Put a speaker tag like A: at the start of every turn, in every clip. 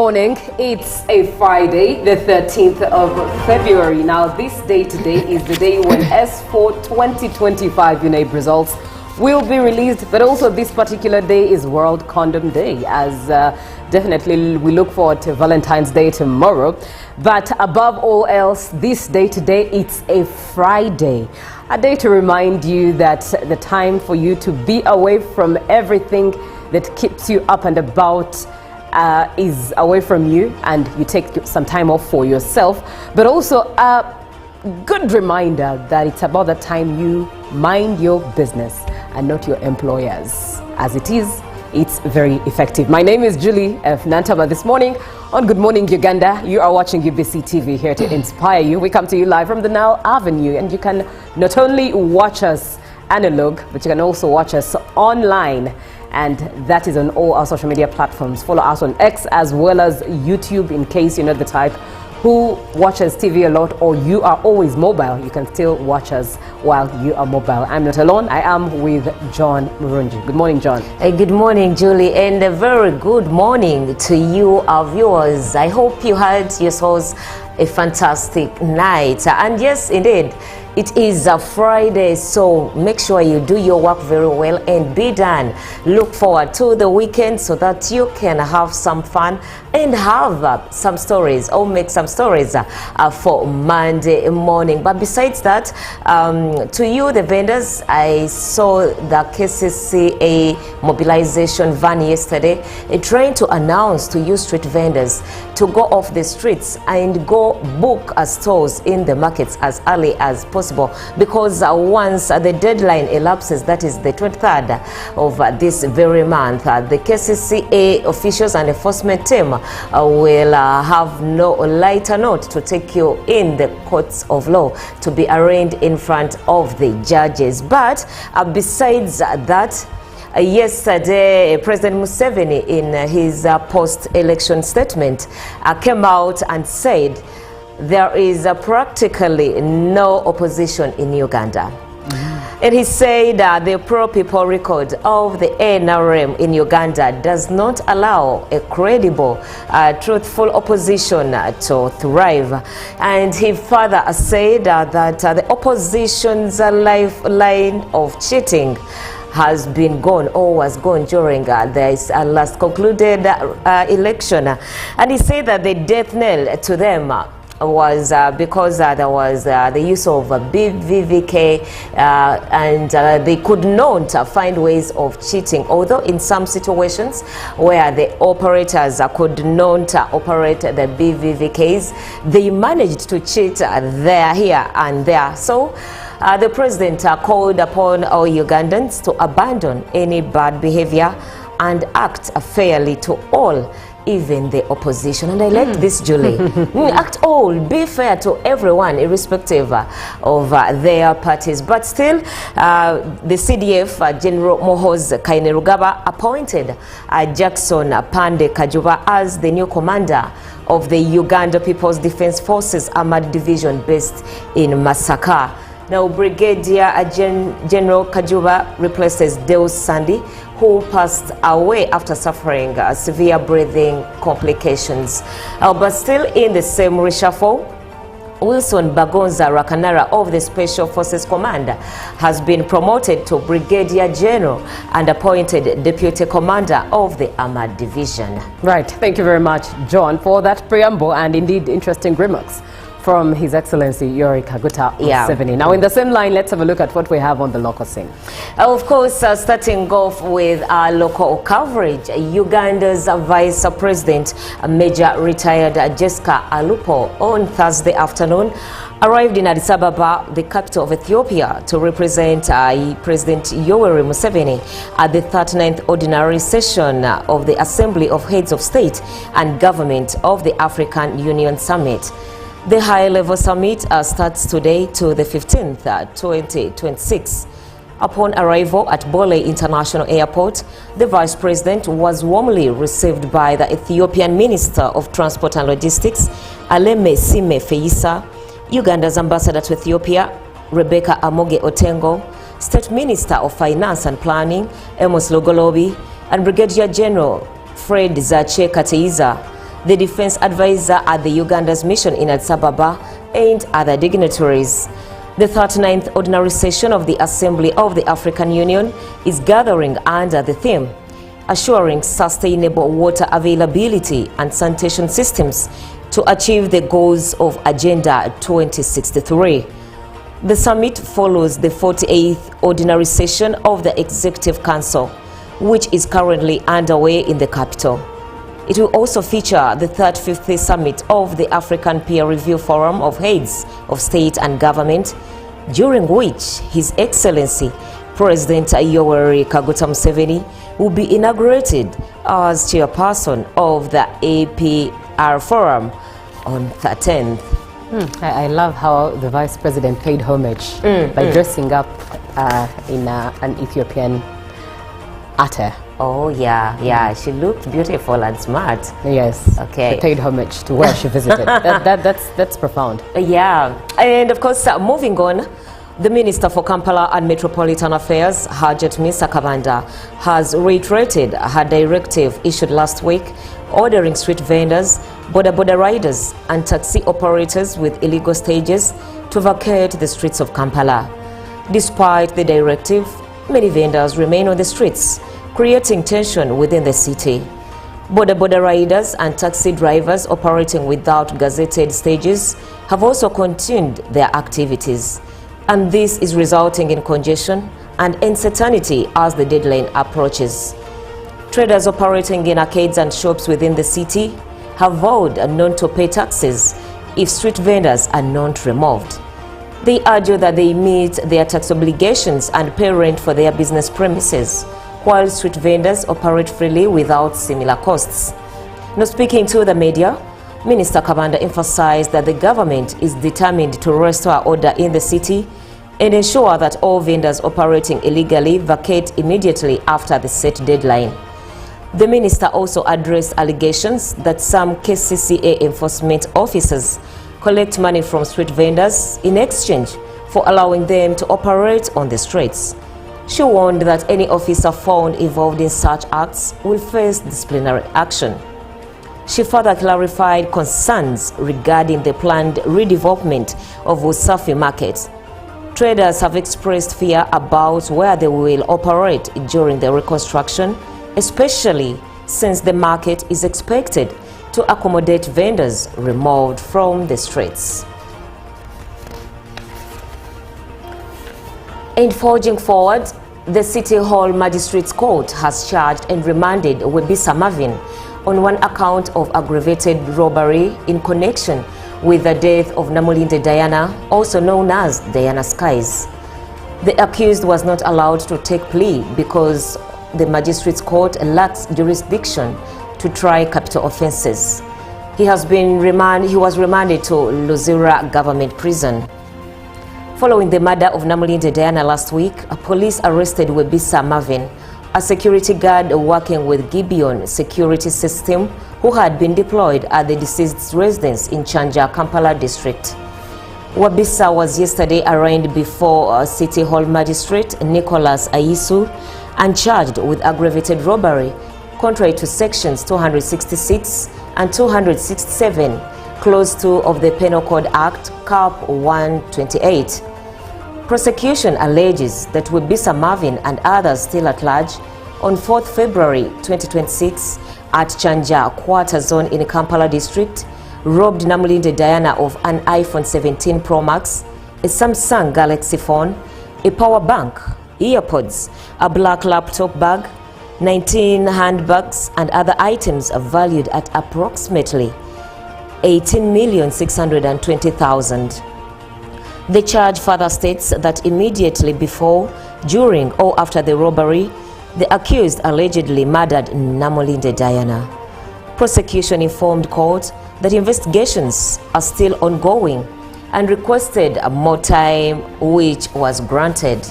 A: morning. It's a Friday, the 13th of February. Now, this day today is the day when S4 2025 UNAID results will be released, but also this particular day is World Condom Day, as definitely we look forward to Valentine's Day tomorrow. But above all else, this day today, it's a Friday. A day to remind you that the time for you to be away from everything that keeps you up and about is away from you, and you take some time off for yourself, but also a good reminder that it's about the time you mind your business and not your employers. As it is, it's very effective. My name is Julie F. Nantaba. This morning on Good Morning Uganda, you are watching UBC TV, here to inspire you. We come to you live from the Nile Avenue, and you can not only watch us analog, but you can also watch us online, and that is on all our social media platforms. Follow us on X as well as YouTube, in case you're not the type who watches TV a lot or you are always mobile. You can still watch us while you are mobile. I'm not alone. I am with John Murunji. Good morning, John.
B: Good morning, Julie, and a very good morning to you, our viewers. I hope you had yourselves a fantastic night. And yes, indeed, it is a Friday, so make sure you do your work very well and be done. Look forward to the weekend so that you can have some fun and have some stories, or make some stories for Monday morning. But besides that, to you, the vendors, I saw the KCCA mobilization van yesterday trying to announce to you street vendors to go off the streets and go book stores in the markets as early as possible, because once the deadline elapses, that is the 23rd of this very month, the KCCA officials and enforcement team will have no lighter note to take you in the courts of law to be arraigned in front of the judges. But besides that, yesterday, President Museveni, in his post-election statement, came out and said there is practically no opposition in Uganda. And he said the pro-people record of the NRM in Uganda does not allow a credible, truthful opposition to thrive. And he further said that the opposition's lifeline of cheating has been gone, or was gone during this last concluded election. And he said that the death knell to them was because there was the use of BVVK, and they could not find ways of cheating, although in some situations where the operators could not operate the BVVKs, they managed to cheat there, here and there. So the president called upon all Ugandans to abandon any bad behavior and act fairly to all, even the opposition. And I like this, Julie. Act all, be fair to everyone, irrespective of their parties. But still, the CDF General Mohoz Kainerugaba appointed Jackson Pande Kajuba as the new commander of the Uganda People's Defense Forces Armored Division based in Masaka. Now, Brigadier General Kajuba replaces Deus Sandi, who passed away after suffering severe breathing complications. But still in the same reshuffle, Wilson Bagonza Rakanara of the Special Forces Command has been promoted to Brigadier General and appointed Deputy Commander of the Armored Division.
A: Right. Thank you very much, John, for that preamble and indeed interesting remarks from His Excellency Yoweri Kaguta Museveni. Now, in the same line, let's have a look at what we have on the local scene.
B: Of course, starting off with our local coverage, Uganda's Vice President, Major retired Jessica Alupo, on Thursday afternoon arrived in Addis Ababa, the capital of Ethiopia, to represent President Yoweri Museveni at the 39th Ordinary Session of the Assembly of Heads of State and Government of the African Union Summit. The high-level summit starts today to the 15th, 2026. Upon arrival at Bole International Airport, the Vice President was warmly received by the Ethiopian Minister of Transport and Logistics, Aleme Sime Feisa, Uganda's Ambassador to Ethiopia, Rebecca Amoge Otengo, State Minister of Finance and Planning, Amos Logolobi, and Brigadier General Fred Zache Kateiza. the defense advisor at the Uganda's mission in Addis Ababa, and other dignitaries. The 39th ordinary session of the Assembly of the African Union is gathering under the theme, assuring sustainable water availability and sanitation systems to achieve the goals of Agenda 2063. The summit follows the 48th ordinary session of the Executive Council, which is currently underway in the capital. It will also feature the 35th summit of the African Peer Review Forum of Heads of State and Government, during which His Excellency President Yoweri Kaguta Museveni will be inaugurated as chairperson of the APR Forum on 13th.
A: I love how the Vice President paid homage by dressing up in an Ethiopian attire.
B: Oh yeah, she looked beautiful and smart.
A: Yes.
B: Okay.
A: She paid homage to where she visited. That's profound.
B: Yeah, and of course, moving on, the Minister for Kampala and Metropolitan Affairs, Hajjat Kabanda, has reiterated her directive issued last week, ordering street vendors, border riders, and taxi operators with illegal stages to vacate the streets of Kampala. Despite the directive, many vendors remain on the streets, creating tension within the city. Border riders and taxi drivers operating without gazetted stages have also continued their activities, and this is resulting in congestion and uncertainty as the deadline approaches. Traders operating in arcades and shops within the city have vowed not to pay taxes if street vendors are not removed. They argue that they meet their tax obligations and pay rent for their business premises, while street vendors operate freely without similar costs. Now, speaking to the media, Minister Kabanda emphasized that the government is determined to restore order in the city and ensure that all vendors operating illegally vacate immediately after the set deadline. The minister also addressed allegations that some KCCA enforcement officers collect money from street vendors in exchange for allowing them to operate on the streets. She warned that any officer found involved in such acts will face disciplinary action. She further clarified concerns regarding the planned redevelopment of Usafi Market. Traders have expressed fear about where they will operate during the reconstruction, especially since the market is expected to accommodate vendors removed from the streets. And forging forward, the City Hall Magistrates Court has charged and remanded Webisa Marvin on one account of aggravated robbery in connection with the death of Namulinde Diana, also known as Diana Skies. The accused was not allowed to take plea because the Magistrates Court lacks jurisdiction to try capital offences. He was remanded to Luzira Government Prison. Following the murder of Namulinde Diana last week, police arrested Webisa Marvin, a security guard working with Gibeon Security System who had been deployed at the deceased's residence in Chanja, Kampala district. Webisa was yesterday arraigned before City Hall Magistrate Nicholas Ayisu and charged with aggravated robbery, contrary to sections 266 and 267, Clause 2 of the Penal Code Act, Cap 128. Prosecution alleges that Webisa Marvin and others still at large on 4th February 2026 at Chanja Quarter Zone in Kampala district robbed Namulinde Diana of an iPhone 17 Pro Max, a Samsung Galaxy phone, a power bank, earpods, a black laptop bag, 19 handbags and other items valued at approximately 18,620,000. The charge further states that immediately before, during or after the robbery, the accused allegedly murdered Namulinde Diana. Prosecution informed court that investigations are still ongoing and requested more time, which was granted.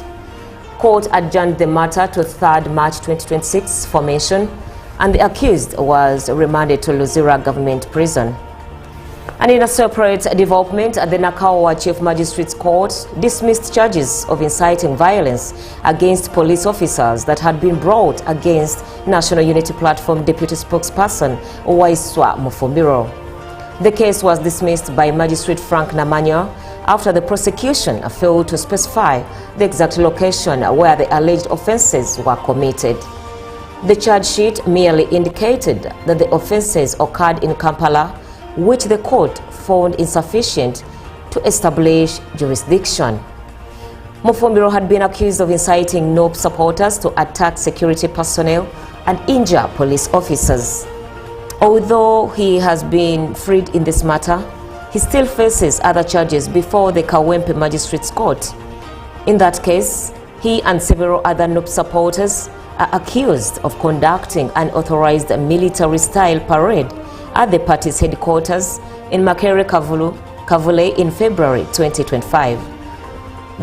B: Court adjourned the matter to 3rd March 2026 for mention, and the accused was remanded to Luzira Government Prison. And in a separate development, the Nakawa Chief Magistrates Court dismissed charges of inciting violence against police officers that had been brought against National Unity Platform Deputy Spokesperson Waiswa Mufumbiro. The case was dismissed by Magistrate Frank Namanya after the prosecution failed to specify the exact location where the alleged offences were committed. The charge sheet merely indicated that the offences occurred in Kampala, which the court found insufficient to establish jurisdiction. Mufumbiro had been accused of inciting NOP supporters to attack security personnel and injure police officers. Although he has been freed in this matter, he still faces other charges before the Kawempe Magistrates Court. In that case, he and several other NOP supporters are accused of conducting an unauthorized military-style parade at the party's headquarters in Makere Kavule in February 2025.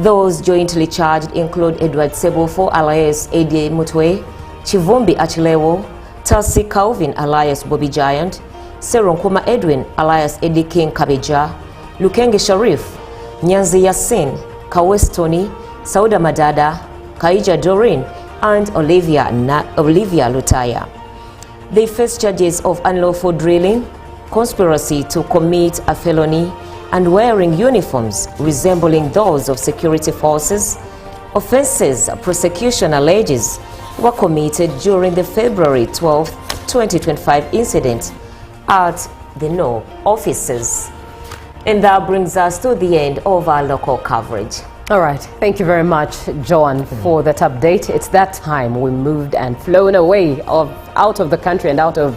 B: Those jointly charged include Edward Sebofo alias Eddie Mutwe, Chivumbi Achilewo, Tulsi Calvin alias Bobby Giant, Seronkuma Edwin alias Eddie King Kabeja, Lukenge Sharif, Nyanzi Yassin, Kawestoni, Sauda Madada, Kaija Doreen, and Olivia Lutaya. They face charges of unlawful drilling, conspiracy to commit a felony, and wearing uniforms resembling those of security forces. Offences prosecution alleges were committed during the February 12, 2025 incident at the NO offices. And that brings us to the end of our local coverage.
A: All right, thank you very much, Joan, for that update. It's that time we moved and flown away out of the country and out of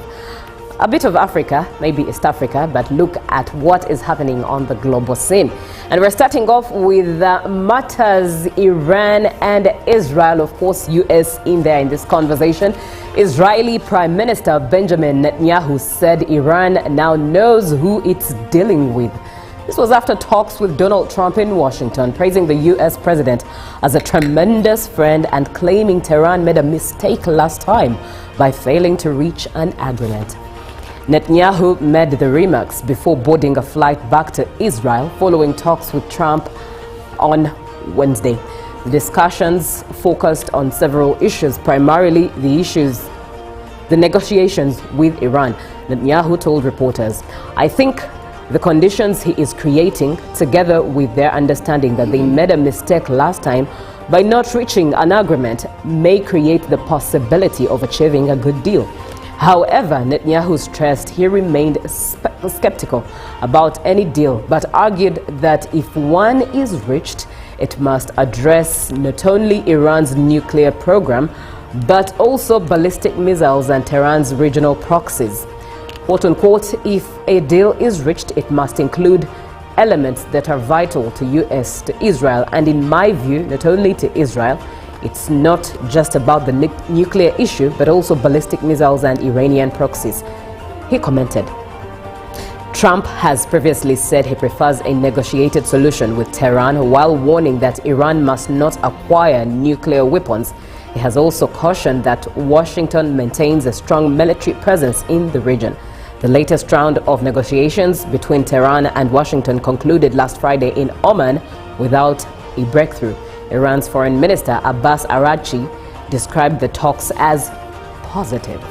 A: a bit of Africa, maybe East Africa, but look at what is happening on the global scene. And we're starting off with matters Iran and Israel, of course, US in there in this conversation. Israeli Prime Minister Benjamin Netanyahu said Iran now knows who it's dealing with. This was after talks with Donald Trump in Washington, praising the US president as a tremendous friend and claiming Tehran made a mistake last time by failing to reach an agreement. Netanyahu made the remarks before boarding a flight back to Israel following talks with Trump on Wednesday. The discussions focused on several issues, primarily the negotiations with Iran. Netanyahu told reporters, "I think the conditions he is creating, together with their understanding that they made a mistake last time by not reaching an agreement, may create the possibility of achieving a good deal." However, Netanyahu stressed he remained skeptical about any deal, but argued that if one is reached, it must address not only Iran's nuclear program, but also ballistic missiles and Tehran's regional proxies. Quote unquote, if a deal is reached, it must include elements that are vital to US, to Israel, and in my view, not only to Israel. It's not just about the nuclear issue, but also ballistic missiles and Iranian proxies, he commented. Trump has previously said he prefers a negotiated solution with Tehran, while warning that Iran must not acquire nuclear weapons. He has also cautioned that Washington maintains a strong military presence in the region. The latest round of negotiations between Tehran and Washington concluded last Friday in Oman without a breakthrough. Iran's Foreign Minister Abbas Araghchi described the talks as positive.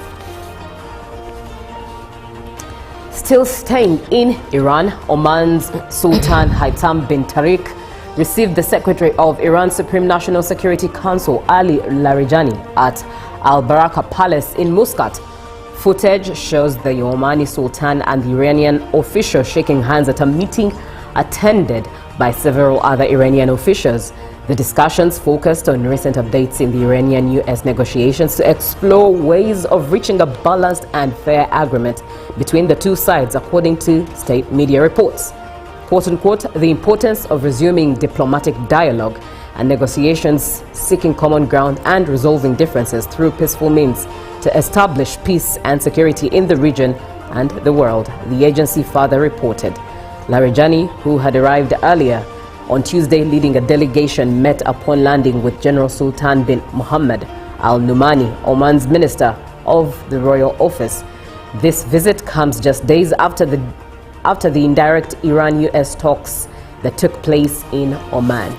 A: Still staying in Iran, Oman's Sultan Haitham bin Tariq received the Secretary of Iran's Supreme National Security Council, Ali Larijani, at Al Baraka Palace in Muscat. Footage shows the Omani Sultan and the Iranian official shaking hands at a meeting attended by several other Iranian officials. The discussions focused on recent updates in the Iranian-US negotiations to explore ways of reaching a balanced and fair agreement between the two sides, according to state media reports. Quote-unquote, the importance of resuming diplomatic dialogue and negotiations seeking common ground and resolving differences through peaceful means to establish peace and security in the region and the world, the agency further reported. Larijani, who had arrived earlier on Tuesday leading a delegation, met upon landing with General Sultan bin Mohammed Al Numani, Oman's Minister of the Royal Office. This visit comes just days after after the indirect Iran-US talks that took place in Oman.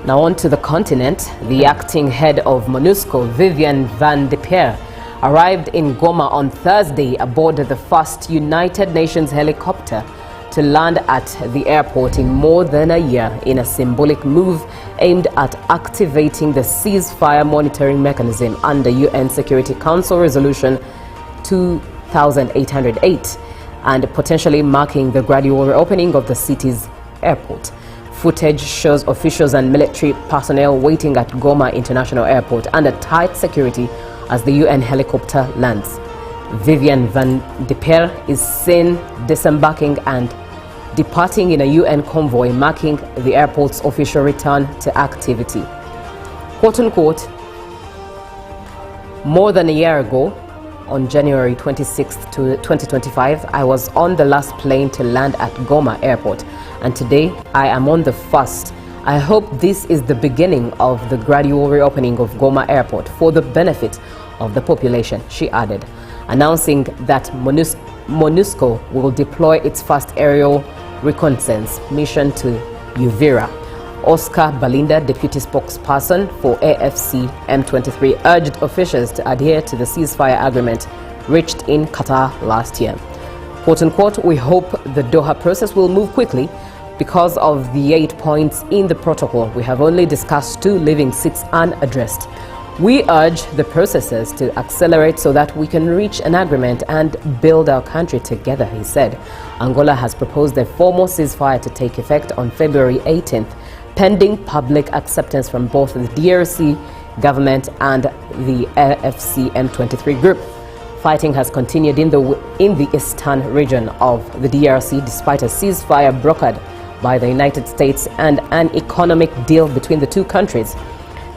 A: Now on to the continent. The acting head of MONUSCO, Vivian van de Peer, arrived in Goma on Thursday aboard the first United Nations helicopter to land at the airport in more than a year in a symbolic move aimed at activating the ceasefire monitoring mechanism under UN Security Council Resolution 2808 and potentially marking the gradual reopening of the city's airport. Footage shows officials and military personnel waiting at Goma International Airport under tight security as the UN helicopter lands. Vivian van de Peer is seen disembarking and departing in a UN convoy, marking the airport's official return to activity. Quote unquote, more than a year ago, on January 26, 2025, I was on the last plane to land at Goma Airport, and today I am on the first. I hope this is the beginning of the gradual reopening of Goma Airport for the benefit of the population, she added, announcing that MONUSCO will deploy its first aerial reconnaissance mission to Uvira. Oscar Balinda, deputy spokesperson for AFC M23, urged officials to adhere to the ceasefire agreement reached in Qatar last year. Quote unquote, we hope the Doha process will move quickly. Because of the 8 points in the protocol, we have only discussed 2, leaving 6 unaddressed. We urge the processes to accelerate so that we can reach an agreement and build our country together, he said. Angola has proposed a formal ceasefire to take effect on February 18th, pending public acceptance from both the DRC government and the AFC M23 group. Fighting has continued in the eastern region of the DRC despite a ceasefire brokered by the United States and an economic deal between the two countries.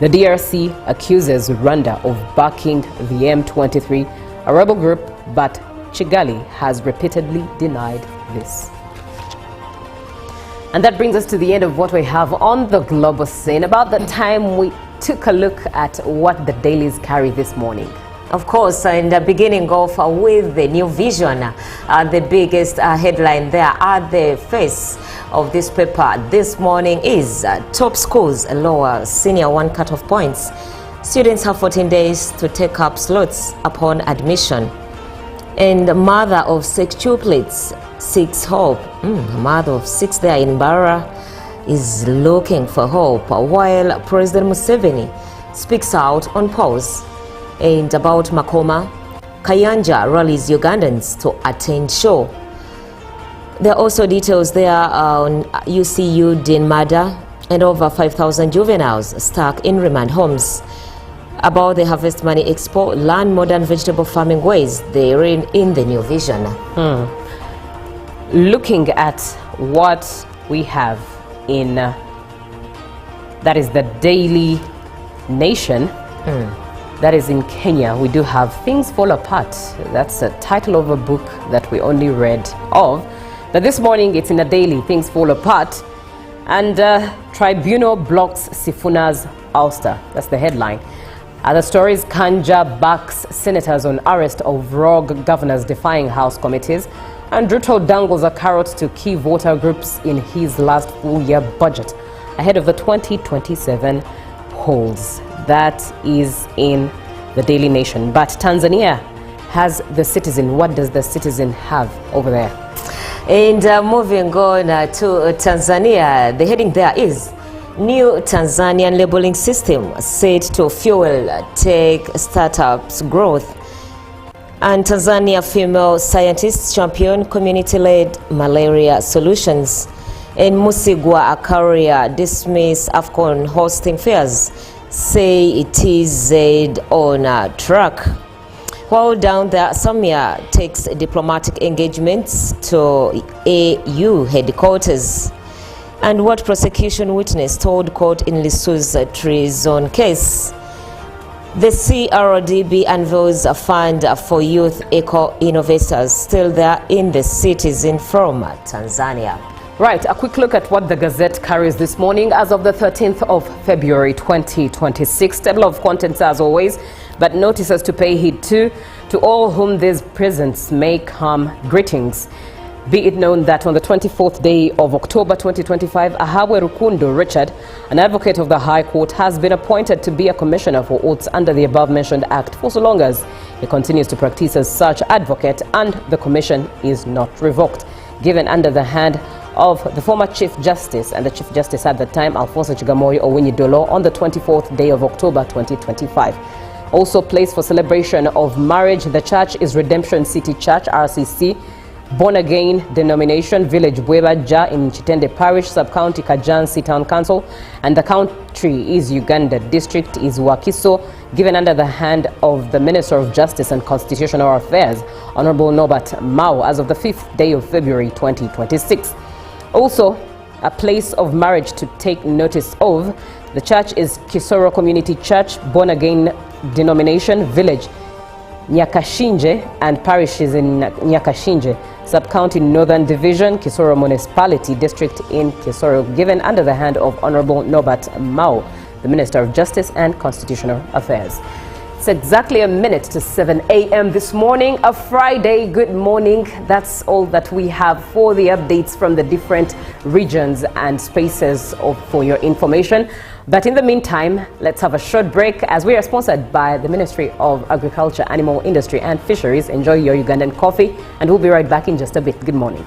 A: The DRC accuses Rwanda of backing the M23, a rebel group, but Kigali has repeatedly denied this. And that brings us to the end of what we have on the global scene. About the time we took a look at what the dailies carry this morning.
B: Of course, in the beginning of with the New Vision, the biggest headline there at the face of this paper this morning is top schools lower senior 1 cutoff points. Students have 14 days to take up slots upon admission. And the mother of 6 triplets seeks hope. A mother of 6 there in Barra is looking for hope, while President Museveni speaks out on pause. And about Makoma, Kayanja rallies Ugandans to attend show. There are also details there on UCU Dean murder and over 5,000 juveniles stuck in remand homes. About the Harvest Money Expo, learn modern vegetable farming ways they're in the New Vision.
A: Looking at what we have in, that is the Daily Nation, that is in Kenya, we do have Things Fall Apart. That's a title of a book that we only read of. But this morning it's in a daily, Things Fall Apart. And Tribunal blocks Sifuna's ouster. That's the headline. Other stories, Kanja backs senators on arrest of rogue governors defying House committees. And Ruto dangles a carrot to key voter groups in his last full-year budget ahead of the 2027 polls. That is in the Daily Nation. But Tanzania has the Citizen. What does the Citizen have over there?
B: And moving on to Tanzania, the heading there is New Tanzanian Labeling System Set to Fuel Tech Startups Growth. And Tanzania female scientists champion community-led malaria solutions. And Musigwa Akaria dismiss AFCON hosting fairs, say it is on track. While down there, Samia takes diplomatic engagements to AU headquarters. And what prosecution witness told court in Lisu's treason case. The CRDB unveils a fund for youth eco-innovators, still there in the Citizen from Tanzania.
A: Right, a quick look at what the Gazette carries this morning as of the 13th of February 2026. Table of contents as always, but notices to pay heed to all whom these presents may come greetings. Be it known that on the 24th day of October 2025, Ahawe Rukundo Richard, an advocate of the High Court, has been appointed to be a commissioner for oaths under the above-mentioned act for so long as he continues to practice as such advocate and the commission is not revoked. Given under the hand of the former Chief Justice and the Chief Justice at the time, Alfonso Chigamori Owinyi-Dolo, on the 24th day of October 2025. Also placed for celebration of marriage, the church is Redemption City Church, RCC, Born Again denomination, Village Bwebaja in Chitende Parish, Sub-County Kajansi Town Council, and the country is Uganda, district is Wakiso, given under the hand of the Minister of Justice and Constitutional Affairs, Honorable Norbert Mao, as of the 5th day of February 2026. Also, a place of marriage to take notice of. The church is Kisoro Community Church, Born Again denomination, Village Nyakashinje, and parishes in Nyakashinje, Sub-County Northern Division, Kisoro Municipality, District in Kisoro, given under the hand of Honorable Norbert Mao, the Minister of Justice and Constitutional Affairs. It's exactly a minute to 7 a.m. this morning, a Friday. Good morning. That's all that we have for the updates from the different regions and spaces for your information. But in the meantime, let's have a short break as we are sponsored by the Ministry of Agriculture, Animal Industry and Fisheries. Enjoy your Ugandan coffee and we'll be right back in just a bit. Good morning.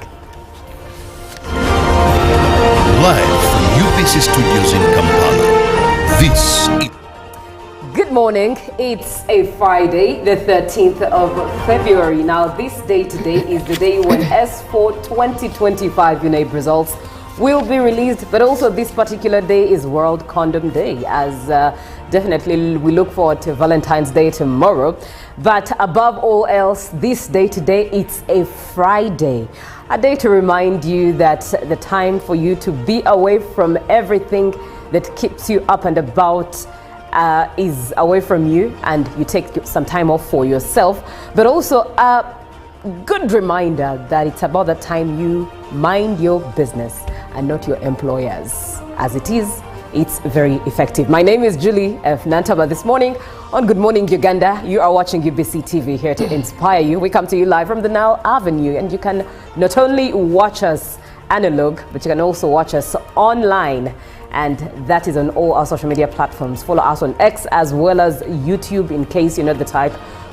C: Live from UPC Studios in Kampala, this is...
A: Good morning. It's a Friday, the 13th of February. Now, this day today is the day when S4 2025 UNAID results will be released, but also this particular day is World Condom Day, as definitely we look forward to Valentine's Day tomorrow. But above all else, this day today, it's a Friday. A day to remind you that the time for you to be away from everything that keeps you up and about is away from you, and you take some time off for yourself, but also a good reminder that it's about the time you mind your business and not your employers. As it is, it's very effective. My name is Julie F. Nantaba. This morning on Good Morning Uganda, you are watching UBC TV, here to inspire you. We come to you live from the Nile Avenue, and you can not only watch us analog, but you can also watch us online, and that is on all our social media platforms. Follow us on X as well as YouTube, in case you're not the type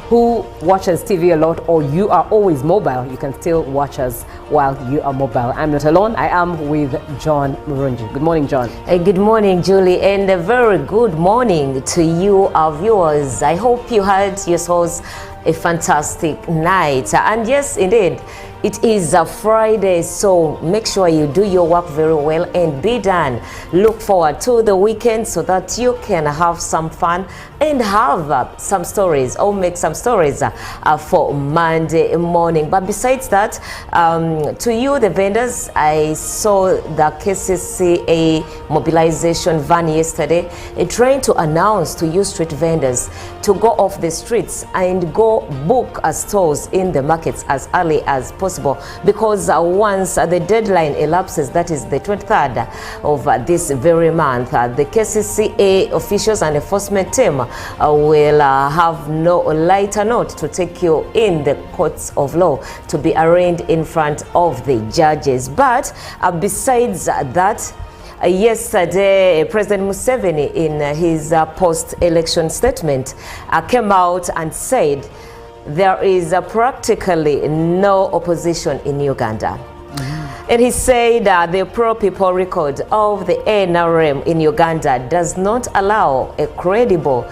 A: who watches TV a lot or you are always mobile. You can still watch us while you are mobile. I'm not alone. I am with John Murunji. Good morning, John.
B: Good morning, Julie, and a very good morning to you, our viewers. I hope you had yourselves a fantastic night. And yes, indeed, it is a Friday, so make sure you do your work very well and be done. Look forward to the weekend so that you can have some fun and have some stories, or make some stories for Monday morning. But besides that, to you, the vendors, I saw the KCCA mobilization van yesterday trying to announce to you street vendors to go off the streets and go book stores in the markets as early as possible, because once the deadline elapses, that is the 23rd of this very month, the KCCA officials and enforcement team will have no lighter note to take you in the courts of law to be arraigned in front of the judges. But besides that, yesterday, President Museveni, in his post-election statement, came out and said there is practically no opposition in Uganda. And he said the pro-people record of the NRM in Uganda does not allow a credible,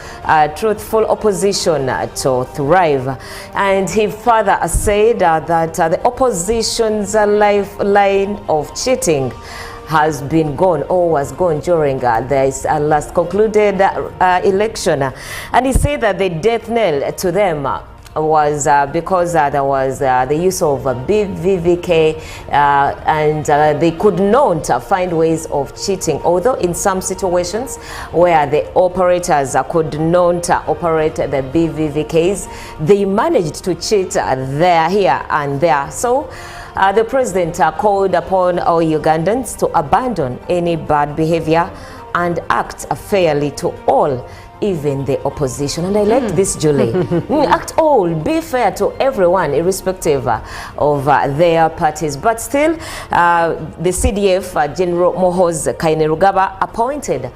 B: truthful opposition to thrive. And he further said that the opposition's lifeline of cheating has been gone, or was gone during this last concluded election. And he said that the death knell to them was because there was the use of BVVK, and they could not find ways of cheating, although in some situations where the operators could not operate the BVVKs, they managed to cheat there, here and there. So The president called upon all Ugandans to abandon any bad behavior and act fairly to all, even the opposition. And I like this, Julie. Act all, be fair to everyone, irrespective of their parties. But still, the CDF General Mohoz Kainerugaba appointed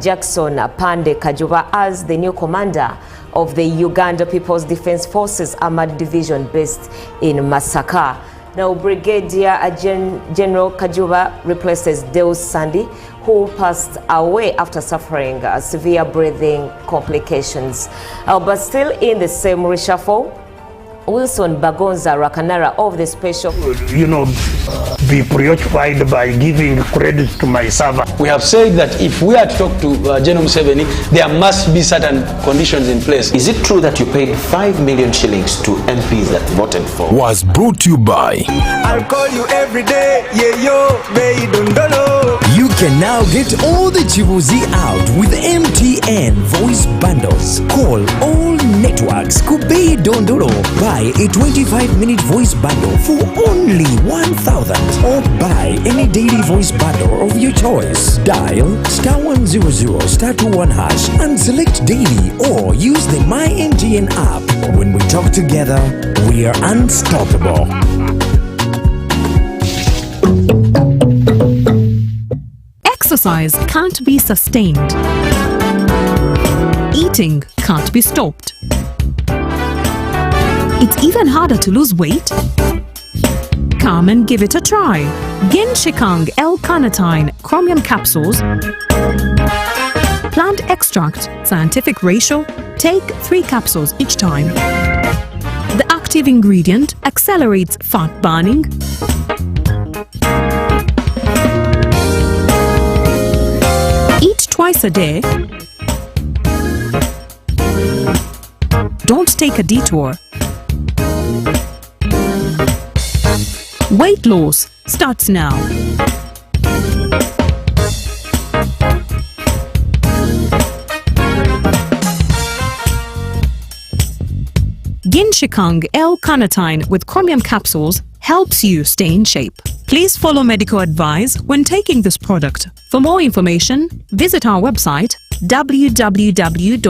B: Jackson Pande Kajuba as the new commander of the Uganda People's Defense Forces Armored Division based in Masaka. Now, Brigadier General Kajuba replaces Deus Sandi, who passed away after suffering severe breathing complications. But still in the same reshuffle, Wilson Bagonza Rakanara of the special...
D: be preoccupied by giving credit to my servant.
E: We have said that if we are to talk to General Museveni, there must be certain conditions in place.
F: Is it true that you paid 5 million shillings to MPs that voted for?
C: Was brought to you by...
G: I'll call you every day, yeah yo, baby dondolo.
H: You can now get all the Chibuzi out with MTN voice bundles. Call all networks, Kubei Dondolo. Buy a 25-minute voice bundle for only 1,000 or buy any daily voice bundle of your choice. Dial *100 *21# and select daily or use the My MTN app. When we talk together, we are unstoppable.
I: Exercise can't be sustained. Eating can't be stopped. It's even harder to lose weight. Come and give it a try. Ginshikang L-carnitine chromium capsules. Plant extract, scientific ratio. Take 3 capsules each time. The active ingredient accelerates fat burning. Eat twice a day. Don't take a detour. Weight loss starts now. Ginshikang L-carnitine with chromium capsules helps you stay in shape. Please follow medical advice when taking this product. For more information, visit our website www.hgo.com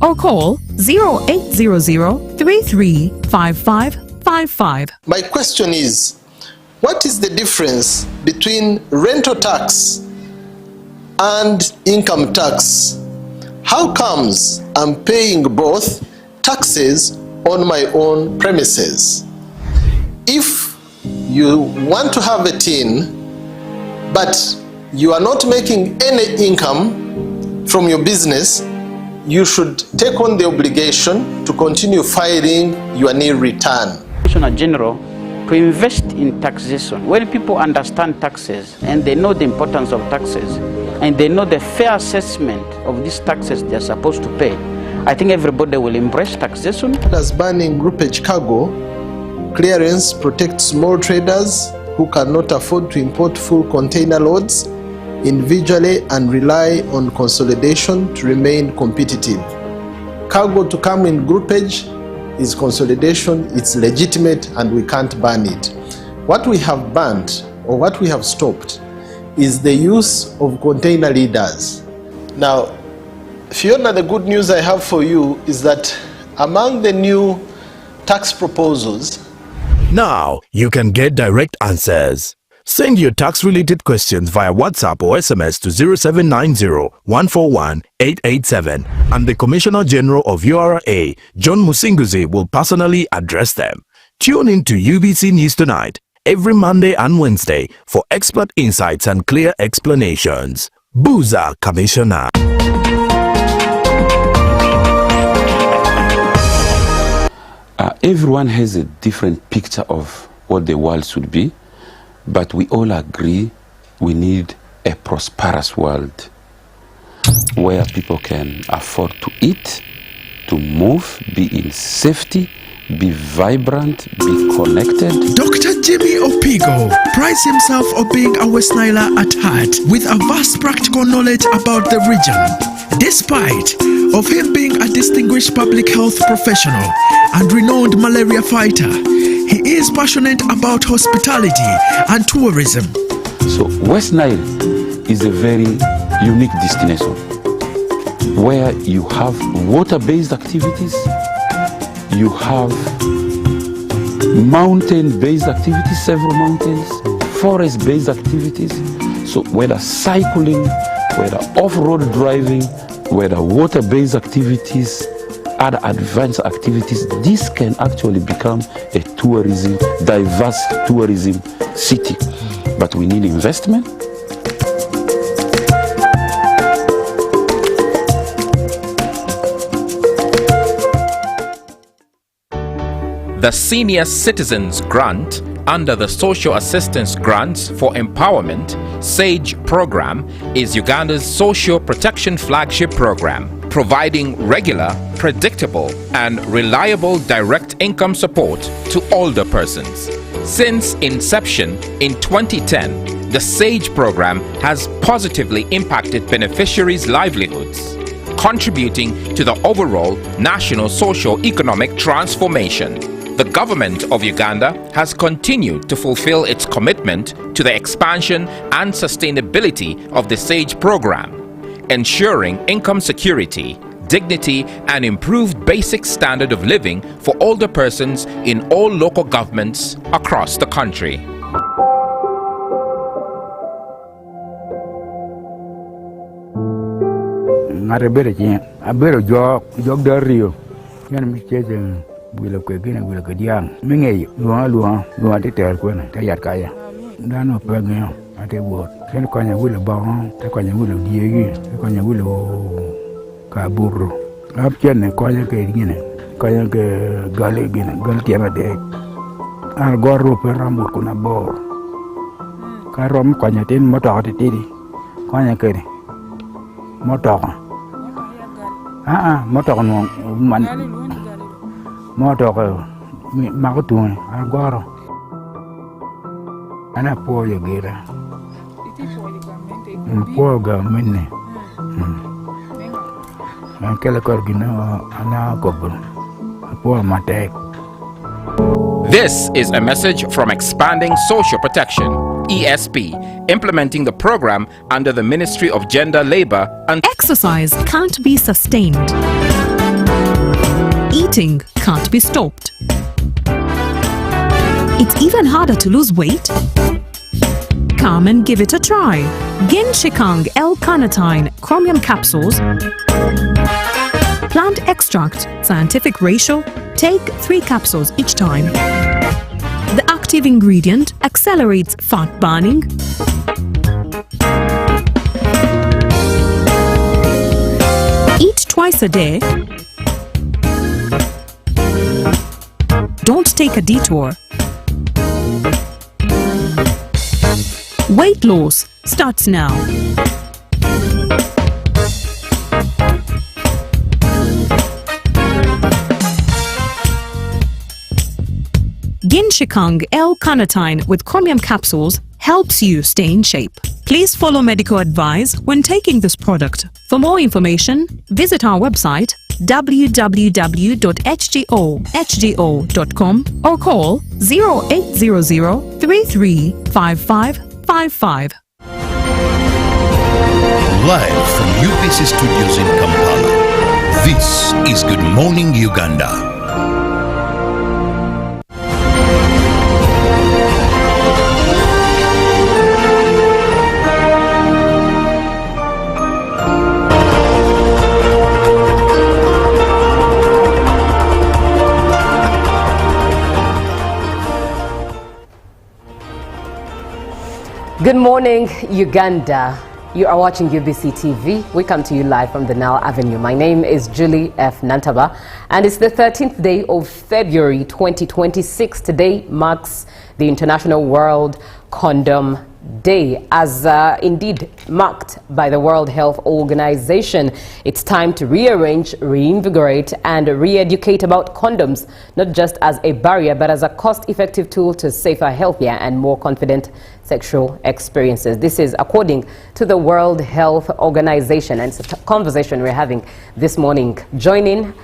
I: or call 0800 335555.
J: My question is, what is the difference between rental tax and income tax? How comes I'm paying both taxes on my own premises? If you want to have a tin, but you are not making any income from your business, you should take on the obligation to continue filing your nil return.
K: Commissioner General, to invest in taxation. When people understand taxes and they know the importance of taxes and they know the fair assessment of these taxes they are supposed to pay, I think everybody will embrace taxation.
J: As banning groupage cargo clearance protects small traders who cannot afford to import full container loads individually and rely on consolidation to remain competitive. Cargo to come in groupage is consolidation, it's legitimate, and we can't ban it. What we have banned or what we have stopped is the use of container leaders. Now, Fiona, the good news I have for you is that among the new tax proposals,
C: Now you can get direct answers. Send your tax-related questions via WhatsApp or SMS to 0790-141-887 and the Commissioner General of URA, John Musinguzi, will personally address them. Tune in to UBC News Tonight every Monday and Wednesday for expert insights and clear explanations. Buza Commissioner.
L: Everyone has a different picture of what the world should be, but we all agree we need a prosperous world where people can afford to eat, to move, be in safety, be vibrant, be connected.
M: Dr. Jimmy Opigo prides himself on being a West Niler at heart with a vast practical knowledge about the region. Despite of him being a distinguished public health professional and renowned malaria fighter, he is passionate about hospitality and tourism.
L: So West Nile is a very unique destination where you have water-based activities, you have mountain-based activities, several mountains, forest-based activities. So whether cycling, whether off-road driving, whether water-based activities, other advanced activities, this can actually become a tourism, diverse tourism city. But we need investment.
N: The Senior Citizens Grant under the Social Assistance Grants for Empowerment SAGE program is Uganda's social protection flagship program, providing regular, predictable, and reliable direct income support to older persons. Since inception in 2010, the SAGE program has positively impacted beneficiaries' livelihoods, contributing to the overall national socio-economic transformation. The government of Uganda has continued to fulfill its commitment to the expansion and sustainability of the SAGE program, ensuring income security, dignity, and improved basic standard of living for older persons in all local governments across the country.
O: Wila kwegina wila kadiang mingi luang te ter kwena te yat kaya dano pagyo ate wot ken konya wila bang te konya wila diegi te konya wila ka burro ap chene konya ke gine konya ke gale gine gal tiama de ar gorro per rambur kuna bor ka rom konya tin moto te tidi konya ke moto moto no man moto ko makutun agoro ana po yegera po ga minne kala korgina ana kobro po matek.
N: This is a message from Expanding Social Protection, ESP, implementing the program under the Ministry of Gender, Labor and
I: Exercise can't be sustained. Eating can't be stopped. It's even harder to lose weight. Come and give it a try. Ginshikang L-carnitine chromium capsules. Plant extract, scientific ratio. Take 3 capsules each time. The active ingredient accelerates fat burning, eat twice a day. Don't take a detour. Weight loss starts now. Ginshikang L-carnitine with chromium capsules helps you stay in shape. Please follow medical advice when taking this product. For more information, visit our website www.hgo.com or call 0800 335555.
H: Live from UPC Studios in Kampala, this is Good Morning Uganda.
A: Good morning, Uganda. You are watching UBC TV. We come to you live from the Nile Avenue. My name is Julie F. Nantaba, and it's the 13th day of February 2026. Today marks the International World Condom Day, as indeed marked by the World Health Organization. It's time to rearrange, reinvigorate, and re-educate about condoms, not just as a barrier, but as a cost-effective tool to safer, healthier, and more confident sexual experiences. This is according to the World Health Organization, and it's a conversation we're having this morning. Join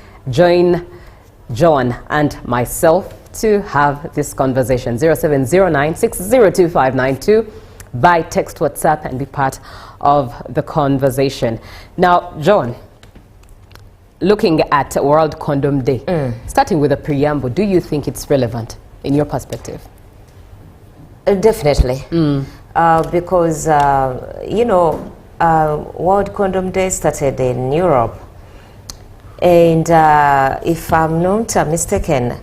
A: John and myself to have this conversation. 0709 602 592 by text, WhatsApp, and be part of the conversation. Now, John, looking at World Condom Day, starting with a preamble, do you think it's relevant in your perspective?
B: Definitely. Because, you know, World Condom Day started in Europe. And if I'm not mistaken,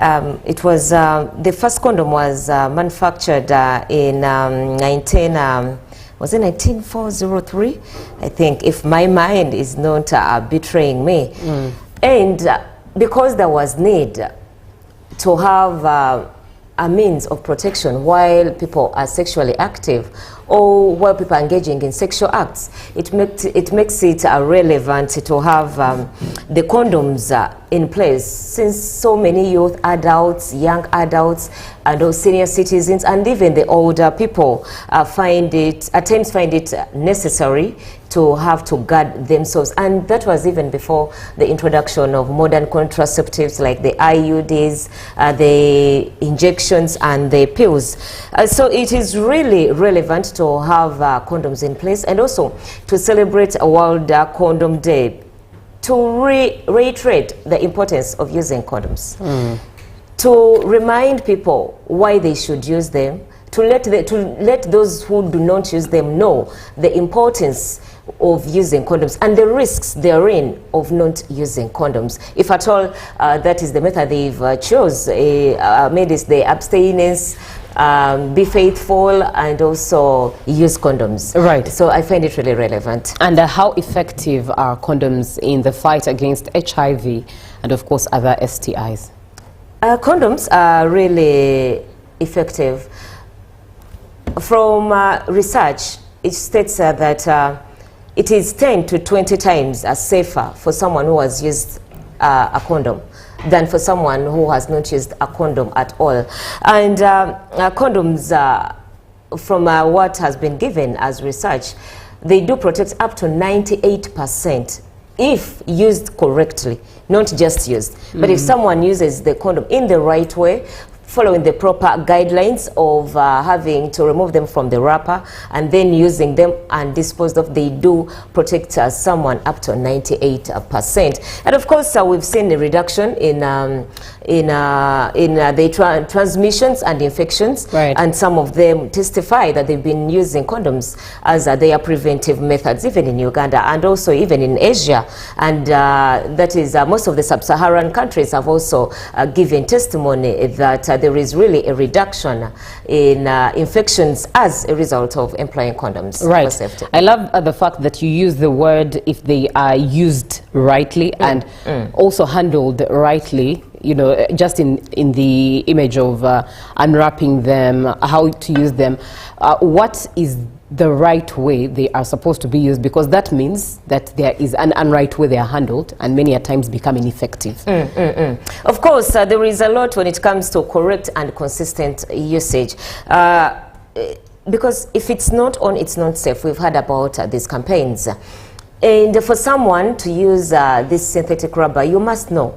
B: it was the first condom was manufactured in 1903, I think, if my mind is not betraying me. And because there was need to have a means of protection while people are sexually active or while people are engaging in sexual acts, it makes it relevant to have the condoms in place, since so many youth, adults, young adults, and those senior citizens, and even the older people at times find it necessary to have to guard themselves. And that was even before the introduction of modern contraceptives like the IUDs, the injections, and the pills. So it is really relevant to have condoms in place, and also to celebrate a World Condom Day, to reiterate the importance of using condoms, to remind people why they should use them, to let those who do not use them know the importance of using condoms and the risks therein of not using condoms. If at all that is the method they've chose, made is the abstinence, be faithful, and also use condoms. Right. So I find it really relevant.
A: And how effective are condoms in the fight against HIV and, of course, other STIs?
B: Condoms are really effective. From research, it states that it is 10 to 20 times safer for someone who has used a condom than for someone who has not used a condom at all. And condoms, from what has been given as research, they do protect up to 98% if used correctly, not just used. But if someone uses the condom in the right way, following the proper guidelines of having to remove them from the wrapper and then using them and disposed of, they do protect someone up to 98%. And of course, we've seen a reduction in the transmissions and infections. Right. And some of them testify that they've been using condoms as their preventive methods, even in Uganda and also even in Asia. And that is most of the sub-Saharan countries have also given testimony that there is really a reduction in infections as a result of employing condoms. Right. For safety.
A: I love the fact that you use the word if they are used rightly and also handled rightly. You know, just in the image of unwrapping them, how to use them. What is the right way they are supposed to be used? Because that means that there is an unright way they are handled and many at times become ineffective.
B: Of course, there is a lot when it comes to correct and consistent usage. Because if it's not on, it's not safe. We've heard about these campaigns. And for someone to use this synthetic rubber, you must know.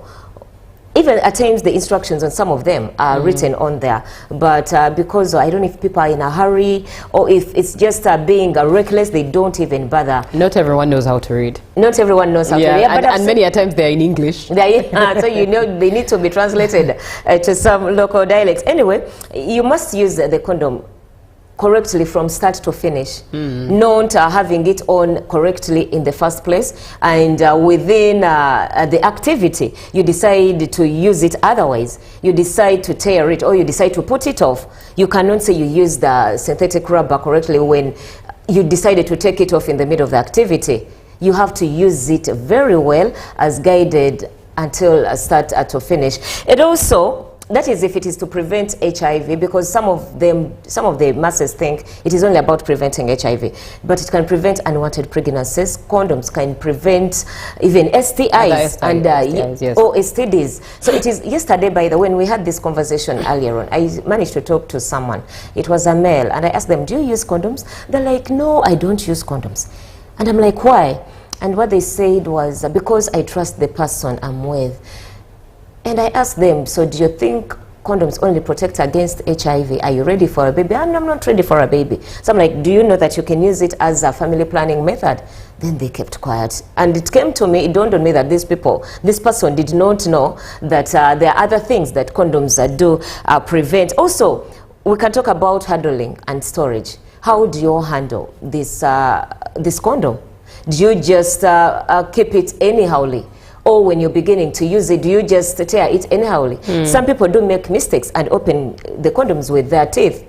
B: Even at times the instructions on some of them are written on there, but because I don't know if people are in a hurry or if it's just being reckless, they don't even bother.
A: Not everyone knows how to read.
B: Not everyone knows how to read.
A: And many a times they're in English.
B: So you know they need to be translated to some local dialects. Anyway, you must use the condom correctly from start to finish, not having it on correctly in the first place, and within the activity you decide to use it otherwise, you decide to tear it or you decide to put it off. You cannot say you used the synthetic rubber correctly when you decided to take it off in the middle of the activity. You have to use it very well as guided until start to finish. It also that is if it is to prevent HIV, because some of the masses think it is only about preventing HIV, but it can prevent unwanted pregnancies. Condoms can prevent even STIs and
A: STIs,
B: or STDs. So it is yesterday, by the way, when we had this conversation earlier on, I managed to talk to someone. It was a male, and I asked them, do you use condoms? They're like, no, I don't use condoms. And I'm like, why? And what they said was, because I trust the person I'm with. And I asked them, so do you think condoms only protect against HIV? Are you ready for a baby? I'm not ready for a baby. So I'm like, do you know that you can use it as a family planning method? Then they kept quiet. And it came to me, it dawned on me that this person did not know that there are other things that condoms do prevent. Also, we can talk about handling and storage. How do you handle this condom? Do you just keep it anyhowly? Or when you're beginning to use it, do you just tear it anyhowly? Some people do make mistakes and open the condoms with their teeth.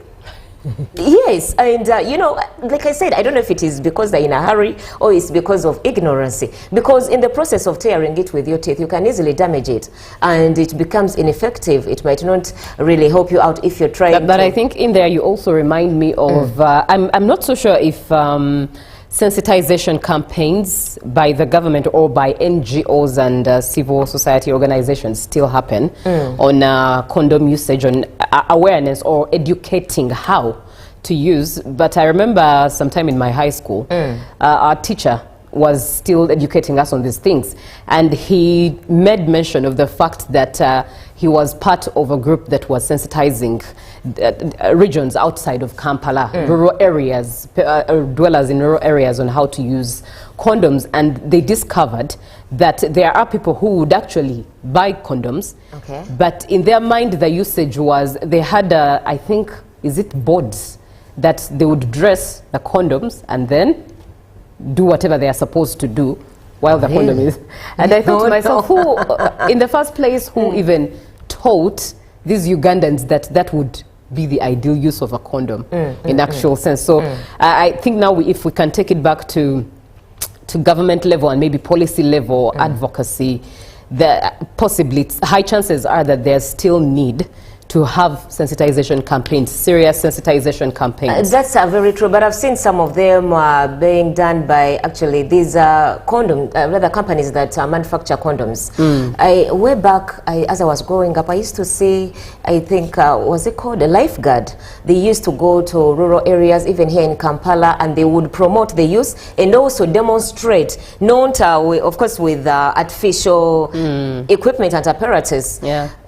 B: Yes, and you know, like I said, I don't know if it is because they're in a hurry or it's because of ignorance. Because in the process of tearing it with your teeth, you can easily damage it and it becomes ineffective. It might not really help you out if you're trying
A: But I think in there you also remind me of, I'm not so sure if sensitization campaigns by the government or by NGOs and civil society organizations still happen on condom usage, on awareness or educating how to use. But I remember sometime in my high school, our teacher was still educating us on these things, and he made mention of the fact that he was part of a group that was sensitizing regions outside of Kampala, rural areas, dwellers in rural areas, on how to use condoms. And they discovered that there are people who would actually buy condoms, but in their mind the usage was, they had I think, is it boards that they would dress the condoms and then do whatever they are supposed to do while the condom is. And I thought to myself, who in the first place, who even taught these Ugandans that that would be the ideal use of a condom in actual sense? So I think now if we can take it back to government level and maybe policy level advocacy, possibly high chances are that there's still need to have sensitization campaigns, serious sensitization campaigns.
B: That's very true, but I've seen some of them being done by actually these rather companies that manufacture condoms. Way back, as I was growing up, I used to see, I think, was it called a lifeguard? They used to go to rural areas, even here in Kampala, and they would promote the use and also demonstrate, not of course with artificial equipment and apparatus.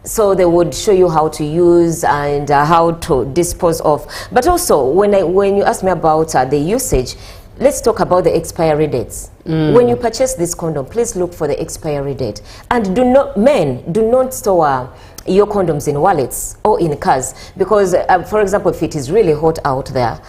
B: So they would show you how to use and how to dispose of. But also, when you ask me about the usage, let's talk about the expiry dates. When you purchase this condom, please look for the expiry date. And men, do not store your condoms in wallets or in cars. Because, for example, if it is really hot out there,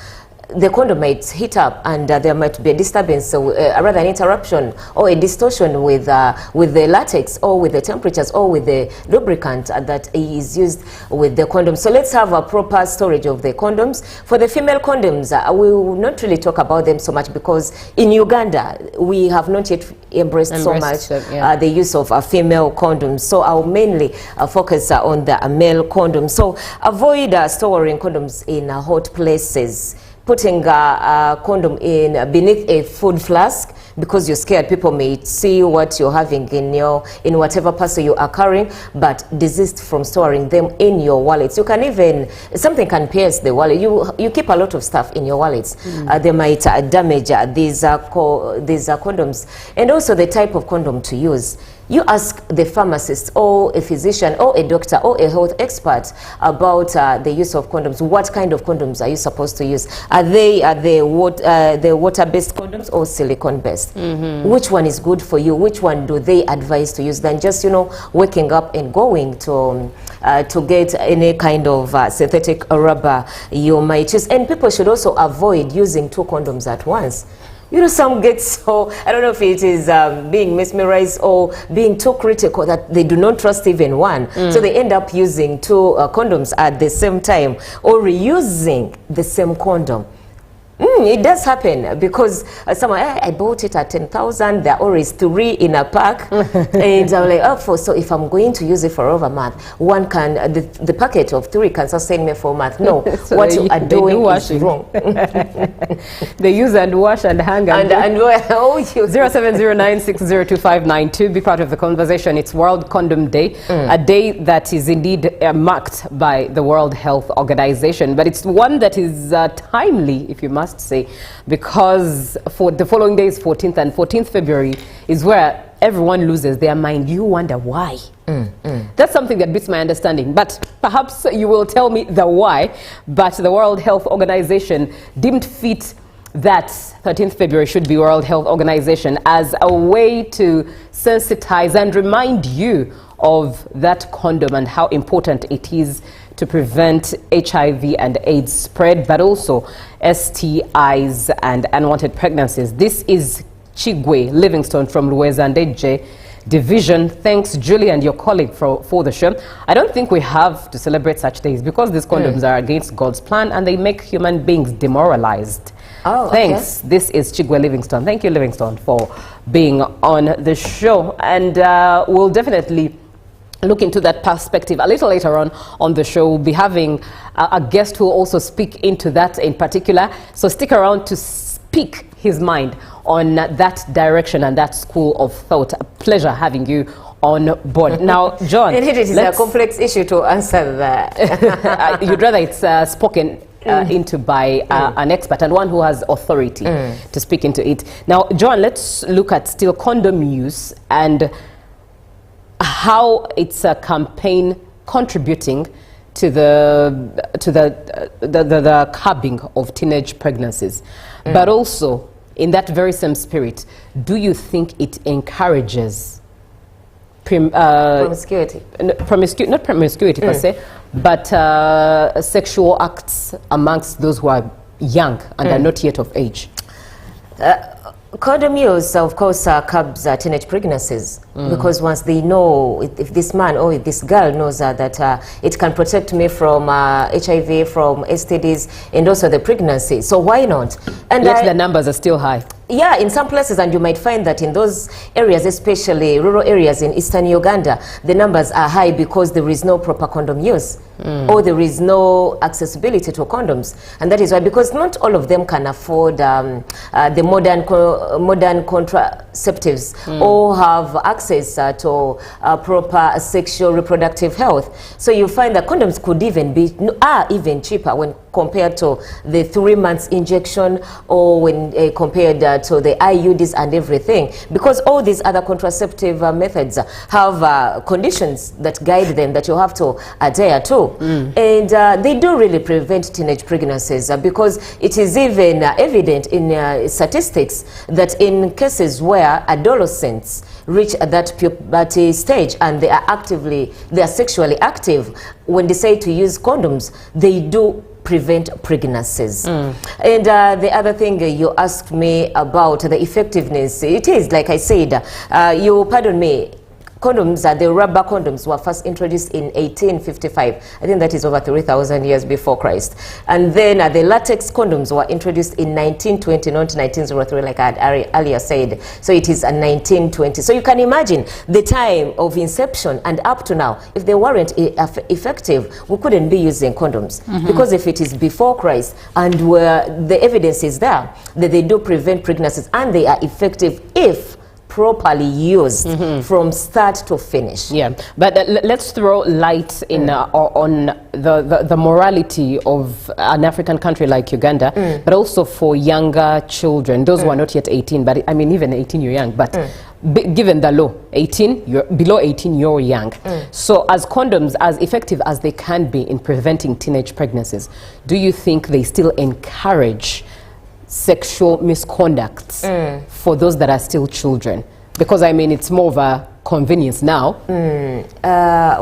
B: the condom might heat up and there might be a disturbance, rather an interruption or a distortion with the latex or with the temperatures or with the lubricant that is used with the condom. So let's have a proper storage of the condoms. For the female condoms, we will not really talk about them so much because in Uganda, we have not yet embraced so much the use of female condoms. So I'll mainly focus on the male condoms. So avoid storing condoms in hot places. Putting a condom beneath a food flask because you're scared people may see what you're having in whatever parcel you are carrying, but desist from storing them in your wallets. You can even, something can pierce the wallet. You keep a lot of stuff in your wallets. They might damage these condoms. And also the type of condom to use. You ask the pharmacist or a physician or a doctor or a health expert about the use of condoms. What kind of condoms are you supposed to use? Are they the water-based condoms or silicone-based? Which one is good for you? Which one do they advise to use than just, waking up and going to get any kind of synthetic rubber you might use? And people should also avoid using 2 condoms at once. Some get so, I don't know if it is being mesmerized or being too critical that they do not trust even one. So they end up using 2 condoms at the same time or reusing the same condom. It does happen because someone, I bought it at 10,000, there are always 3 in a pack. And I'm like, oh, so if I'm going to use it for over a month, one can, the packet of 3 can sustain me for a month. No,
A: So
B: what you are doing is wrong.
A: They use and wash and hang
B: and
A: 0709602592. Be part of the conversation. It's World Condom Day, a day that is indeed marked by the World Health Organization. But it's one that is timely, if you must say, because for the following days, 14th and 14th February, is where everyone loses their mind. You wonder why. That's something that beats my understanding. But perhaps you will tell me the why. But the World Health Organization deemed fit that 13th February should be World Health Organization as a way to sensitize and remind you of that condom and how important it is to prevent HIV and AIDS spread, but also STIs and unwanted pregnancies. This is Chigwe Livingstone from Luwezandeje Division. Thanks, Julie, and your colleague for the show. I don't think we have to celebrate such days because these condoms are against God's plan and they make human beings demoralized.
B: Oh,
A: thanks.
B: Okay.
A: This is Chigwe Livingstone. Thank you, Livingstone, for being on the show. And we'll definitely look into that perspective a little later on the show. We'll be having a guest who will also speak into that in particular. So stick around to speak his mind on that direction and that school of thought. A pleasure having you on board. Now, John.
B: Indeed, it is a complex issue to answer that.
A: You'd rather it's spoken into by an expert and one who has authority to speak into it. Now, John, let's look at still condom use and how it's a campaign contributing to the curbing of teenage pregnancies. But also, in that very same spirit, do you think it encourages
B: promiscuity?
A: Not promiscuity per se, but sexual acts amongst those who are young and are not yet of age?
B: Condom use, of course, curbs teenage pregnancies because once they know, if this man or if this girl knows that it can protect me from HIV, from STDs, and also the pregnancy, so why not? And
A: yet the numbers are still high.
B: Yeah, in some places, and you might find that in those areas, especially rural areas in eastern Uganda, the numbers are high because there is no proper condom use or there is no accessibility to condoms. And that is why, because not all of them can afford the modern contraceptives or have access to proper sexual reproductive health. So you find that condoms could even be even cheaper when compared to the 3 months injection or when compared to the IUDs and everything, because all these other contraceptive methods have conditions that guide them that you have to adhere to. And they do really prevent teenage pregnancies because it is even evident in statistics that in cases where adolescents reach that puberty stage and they are sexually active, when they say to use condoms, they do prevent pregnancies. And the other thing you asked me about the effectiveness, it is like I said, you pardon me, condoms, the rubber condoms were first introduced in 1855. I think that is over 3,000 years before Christ. And then the latex condoms were introduced in 1920, not 1903, like I had earlier said. So it is a 1920. So you can imagine the time of inception and up to now, if they weren't effective, we couldn't be using condoms. Because if it is before Christ and where the evidence is there that they do prevent pregnancies and they are effective if properly used from start to finish.
A: Yeah, but let's throw light in on the morality of an African country like Uganda, but also for younger children, those who are not yet 18, but I mean even 18 you're young, but given the law, 18, below 18 you're young. So as condoms, as effective as they can be in preventing teenage pregnancies, do you think they still encourage sexual misconducts for those that are still children? Because I mean it's more of a convenience now.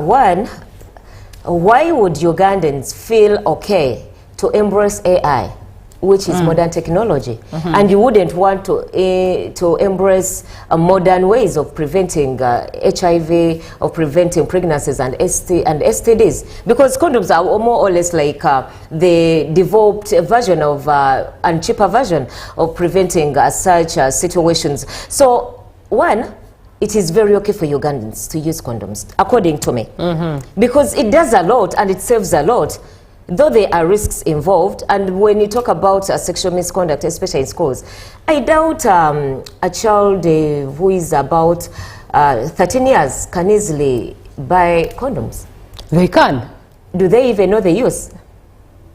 B: One, why would Ugandans feel okay to embrace AI which is modern technology, and you wouldn't want to embrace modern ways of preventing HIV, of preventing pregnancies and STDs, because condoms are more or less like the developed version of and cheaper version of preventing such situations. So one, it is very okay for Ugandans to use condoms, according to me, because it does a lot and it saves a lot, though there are risks involved. And when you talk about sexual misconduct, especially in schools, I doubt a child who is about 13 years can easily buy condoms.
A: They can.
B: Do they even know the use?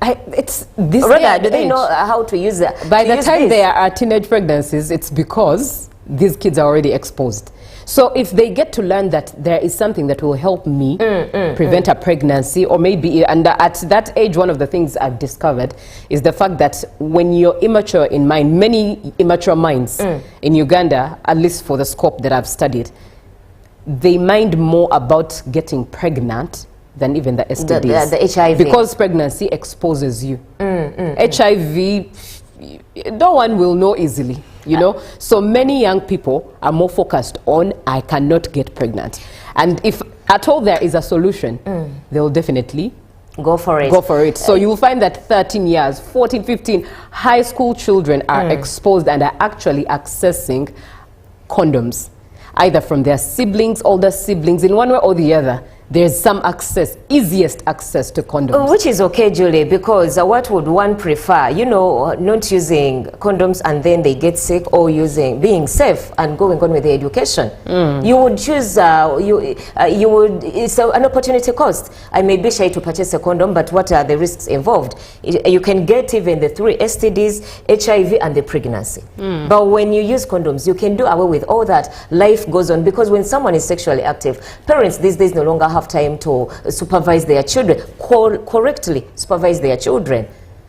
A: It's this
B: rather, do they know how to use it?
A: By the time they are teenage pregnancies, it's because these kids are already exposed. So if they get to learn that there is something that will help me prevent a pregnancy, or maybe, and at that age, one of the things I've discovered is the fact that when you're immature in mind, many immature minds in Uganda, at least for the scope that I've studied, they mind more about getting pregnant than even the STDs.
B: The HIV.
A: Because pregnancy exposes you. HIV, no one will know easily. You know, so many young people are more focused on, I cannot get pregnant. And if at all there is a solution, they'll definitely
B: go for it.
A: Go for it. So you'll find that 13 years, 14, 15, high school children are exposed and are actually accessing condoms, either from their siblings, older siblings, in one way or the other. There's some access, easiest access to condoms.
B: Which is okay, Julie, because what would one prefer? You know, not using condoms and then they get sick, or being safe and going on with the education. You would choose, you would, it's an opportunity cost. I may be shy to purchase a condom, but what are the risks involved? You can get even the 3 STDs, HIV, and the pregnancy. But when you use condoms, you can do away with all that. Life goes on, because when someone is sexually active, parents these days no longer have time to supervise their children, correctly supervise their children.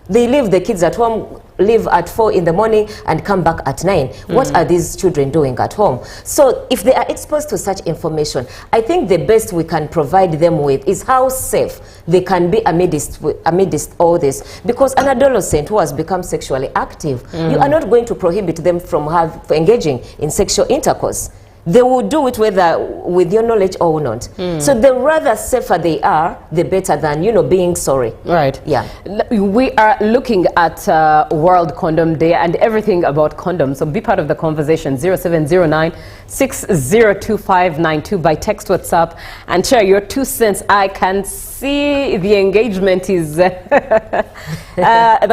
B: They leave the kids at home, leave at 4 in the morning and come back at 9. What are these children doing at home? So if they are exposed to such information, I think the best we can provide them with is how safe they can be amidst all this. Because an adolescent who has become sexually active, you are not going to prohibit them from engaging in sexual intercourse. They will do it whether with your knowledge or not. So the rather safer they are, the better than, you know, being sorry.
A: Right.
B: Yeah.
A: We are looking at World Condom Day and everything about condoms. So be part of the conversation. 0709 602592 by text, WhatsApp, and share your 2 cents. I can see the engagement is the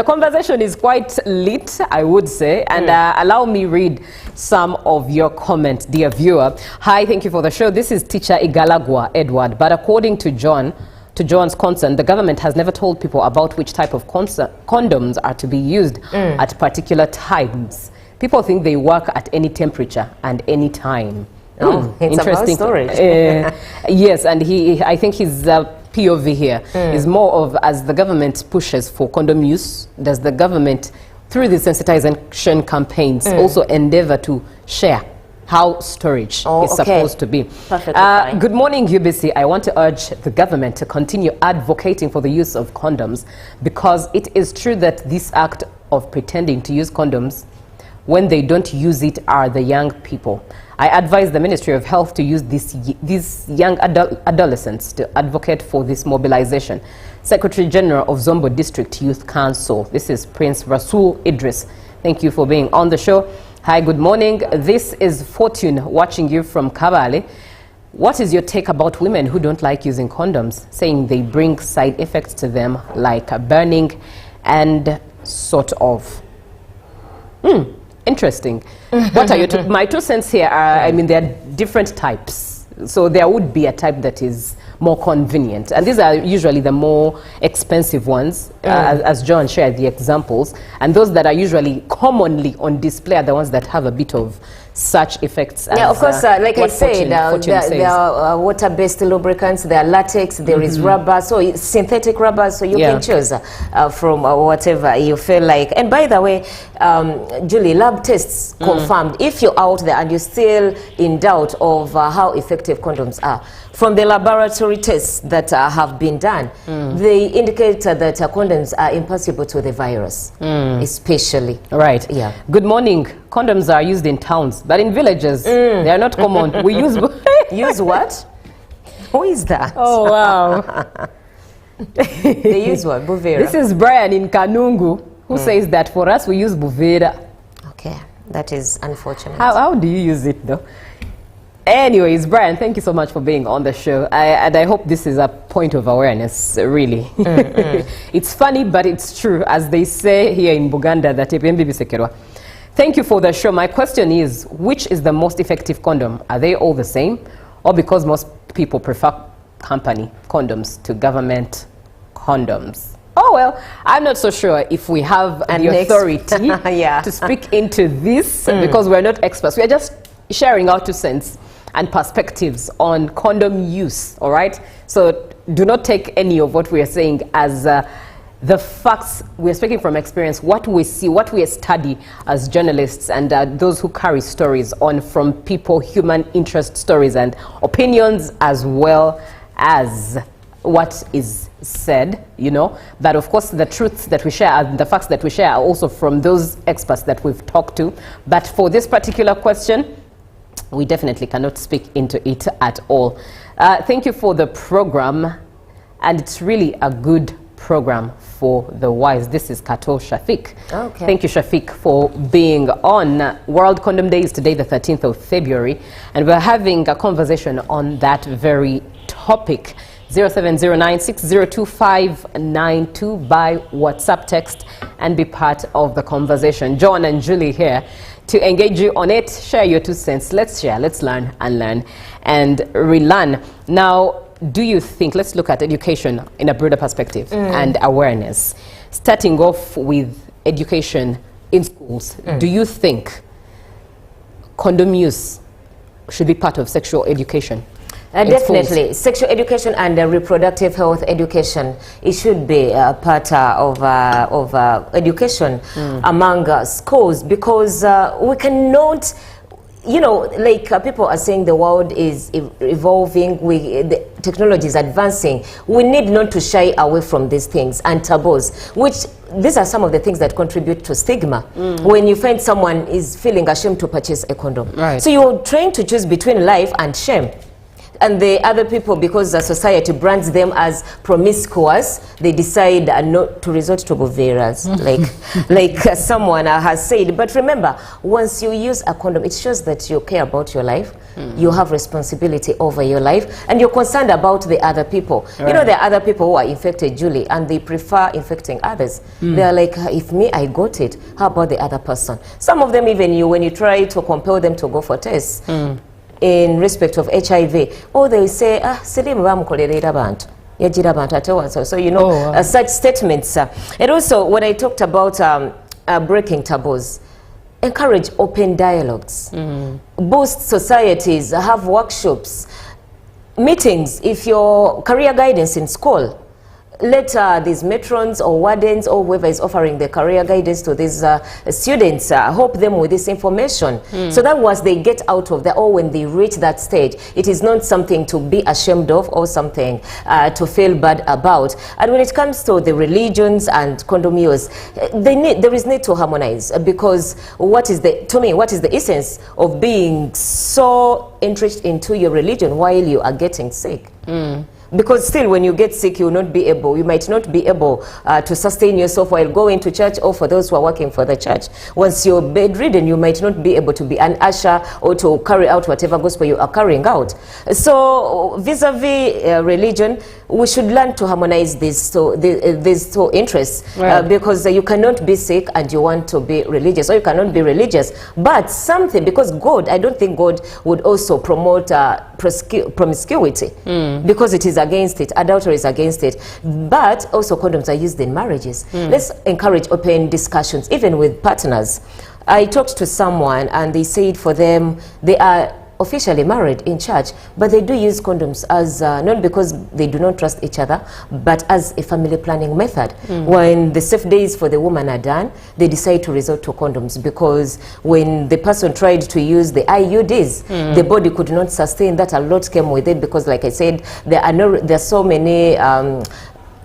A: conversation is quite lit, I would say, and allow me read some of your comments, dear viewer. Hi, thank you for the show. This is teacher Igalagwa Edward, but according to John's concern, the government has never told people about which type of condoms are to be used at particular times. People think they work at any temperature and any time.
B: It's
A: interesting.
B: About storage.
A: Yes, and I think his POV here is more of, as the government pushes for condom use, does the government, through the sensitization campaigns, also endeavor to share how storage is supposed to be.
B: Perfectly fine.
A: Good morning, UBC. I want to urge the government to continue advocating for the use of condoms, because it is true that this act of pretending to use condoms, when they don't use it, are the young people. I advise the Ministry of Health to use these young adolescents to advocate for this mobilization. Secretary General of Zombo District Youth Council. This is Prince Rasul Idris. Thank you for being on the show. Hi, good morning. This is Fortune watching you from Kabale. What is your take about women who don't like using condoms, saying they bring side effects to them like burning and sort of? Interesting. What are your my 2 cents here are, I mean, there are different types. So there would be a type that is more convenient. And these are usually the more expensive ones, as John shared the examples. And those that are usually commonly on display are the ones that have a bit of such effects.
B: Yeah, of course, like I said, there are water-based lubricants, there are latex, there is rubber, so it's synthetic rubber, so you can choose from whatever you feel like. And by the way, Julie, lab tests confirmed, if you're out there and you're still in doubt of how effective condoms are, from the laboratory laboratory tests that have been done, they indicate that condoms are impossible to the virus, especially.
A: Right.
B: Yeah.
A: Good morning. Condoms are used in towns, but in villages, they are not common. We use...
B: Use what? Who is that?
A: Oh, wow.
B: They use what? Buvera.
A: This is Brian in Kanungu, who says that for us, we use Buvera.
B: Okay, that is unfortunate.
A: How do you use it, though? Anyways, Brian, thank you so much for being on the show. And I hope this is a point of awareness, really. It's funny, but it's true, as they say here in Uganda, that thank you for the show. My question is, which is the most effective condom? Are they all the same? Or because most people prefer company condoms to government condoms? Oh, well, I'm not so sure if we have the authority to speak into this, because we're not experts. We're just sharing our 2 cents and perspectives on condom use, all right? So do not take any of what we are saying as the facts. We're speaking from experience, what we see, what we study as journalists, and those who carry stories on from people, human interest stories and opinions, as well as what is said, you know. But of course, the truths that we share and the facts that we share are also from those experts that we've talked to. But for this particular question, we definitely cannot speak into it at all. Thank you for the program, and it's really a good program for the wise. This is Kato Shafiq.
B: Okay.
A: Thank you, Shafiq, for being on. World Condom Day is today, the 13th of February, and we're having a conversation on that very topic. 0709602592 by WhatsApp text and be part of the conversation. John and Julie here to engage you on it. Share your 2 cents. Let's share, let's learn and relearn. Now, do you think, let's look at education in a broader perspective and awareness. Starting off with education in schools, do you think condom use should be part of sexual education?
B: Definitely. Sexual education and reproductive health education, it should be part of education among schools, because we cannot, you know, like people are saying the world is evolving, the technology is advancing. We need not to shy away from these things and taboos, which these are some of the things that contribute to stigma. When you find someone is feeling ashamed to purchase a condom.
A: Right.
B: So you're trying to choose between life and shame. And the other people, because the society brands them as promiscuous, they decide not to resort to Buveras, like someone has said. But remember, once you use a condom, it shows that you care about your life, you have responsibility over your life, and you're concerned about the other people. Right. You know, there are other people who are infected, Julie, and they prefer infecting others. They're like, if me, I got it, how about the other person? Some of them, even when you try to compel them to go for tests, in respect of HIV, or they say, so you know, such statements. And also, when I talked about breaking taboos, encourage open dialogues, boost societies, have workshops, meetings. If your career guidance in school, let these matrons or wardens or whoever is offering the career guidance to these students help them with this information, so that once they get out of there, or when they reach that stage, it is not something to be ashamed of or something to feel bad about. And when it comes to the religions and condom use, there is need to harmonize, because to me, what is the essence of being so interested into your religion while you are getting sick? Because still, when you get sick, you might not be able to sustain yourself while going to church, or for those who are working for the church. Once you're bedridden, you might not be able to be an usher or to carry out whatever gospel you are carrying out. So vis-a-vis religion, we should learn to harmonize these two interests, because you cannot be sick and you want to be religious, or you cannot be religious. But something, because God, I don't think God would also promote promiscuity, because it is against it. Adultery is against it. But also condoms are used in marriages. Let's encourage open discussions, even with partners. I talked to someone and they said for them, they are officially married in church, but they do use condoms as, not because they do not trust each other, but as a family planning method. When the safe days for the woman are done, they decide to resort to condoms, because when the person tried to use the IUDs, the body could not sustain that. A lot came with it, because like I said, there are so many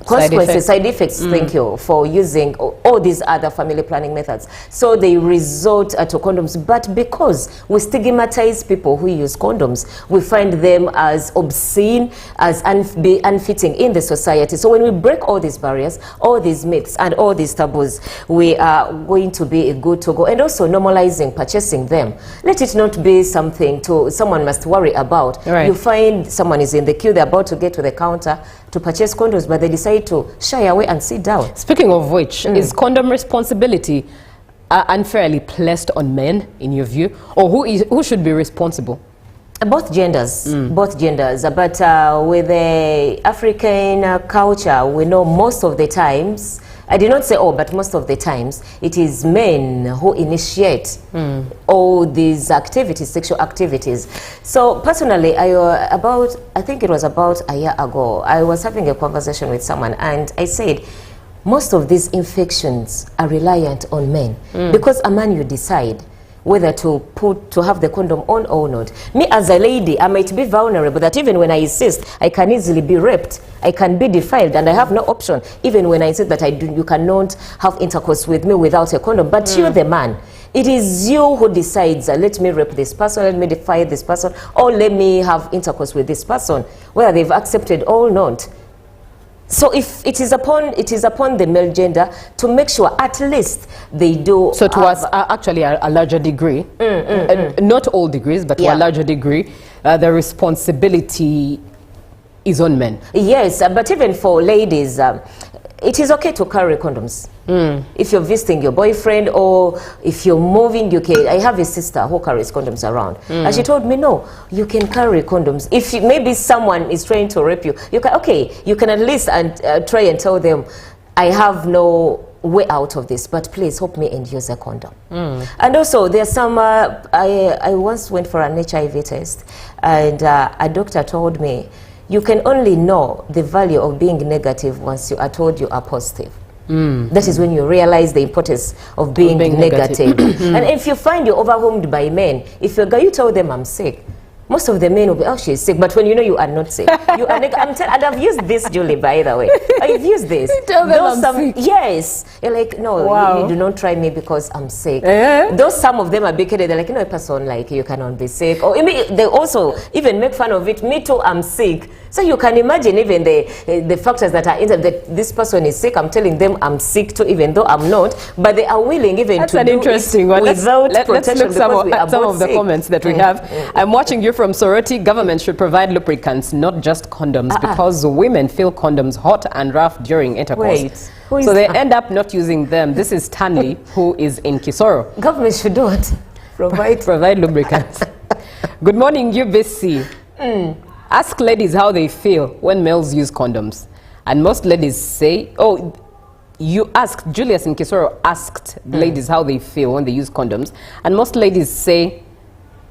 B: consequences, side effects, thank you, for using all these other family planning methods. So they resort to condoms, but because we stigmatize people who use condoms, we find them as obscene, as unfitting in the society. So when we break all these barriers, all these myths and all these taboos, we are going to be good to go. And also normalizing purchasing them. Let it not be something someone must worry about.
A: Right.
B: You find someone is in the queue, they're about to get to the counter to purchase condoms, but they decide to shy away and sit down.
A: Speaking of which, is condom responsibility unfairly placed on men, in your view? Or who should be responsible?
B: Both genders, both genders. But with the African culture, we know most of the times, I did not say all, but most of the times, it is men who initiate all these activities, sexual activities. So personally, I think it was about a year ago, I was having a conversation with someone, and I said, most of these infections are reliant on men. Because a man, you decide whether to have the condom on or not. Me as a lady, I might be vulnerable, that even when I insist, I can easily be raped, I can be defiled, and I have no option. Even when I insist that you cannot have intercourse with me without a condom. But you, the man, it is you who decides, let me rape this person, let me defile this person, or let me have intercourse with this person, whether they've accepted or not. So if it is upon the male gender to make sure at least they do.
A: So to us, actually a larger degree, not all degrees, but to a larger degree, the responsibility is on men.
B: Yes, but even for ladies, it is okay to carry condoms. If you're visiting your boyfriend, or if you're moving, you can. I have a sister who carries condoms around, and she told me, no, you can carry condoms. If maybe someone is trying to rape you, you can at least try and tell them, I have no way out of this, but please help me and use a condom. And also there's some, I once went for an HIV test, and a doctor told me, you can only know the value of being negative once you are told you are positive. That is when you realize the importance of being negative. And if you find you're overwhelmed by men, if you're a guy, you tell them I'm sick, most of the men will be, oh, she's sick. But when you know you are not sick, you are and I've used this, Julie, by the way. I've used this.
A: Tell them I'm sick.
B: Yes. You're like, no, you do not try me because I'm sick. Those some of them are big headed. They're like, you know, a person like you cannot be sick. Or they also even make fun of it. Me too, I'm sick. So you can imagine even the factors that are in that this person is sick. I'm telling them I'm sick too, even though I'm not. But they are willing even to do
A: interesting
B: it
A: one.
B: without
A: Let's
B: protection.
A: look some of the comments that we have. I'm watching you from Soroti. Government should provide lubricants, not just condoms, because women feel condoms hot and rough during intercourse. So they end up not using them. This is Stanley, who is in Kisoro.
B: Government should not
A: provide lubricants. Good morning, UBC. Ask ladies how they feel when males use condoms. And most ladies say, Julius in Kisoro asked the ladies how they feel when they use condoms. And most ladies say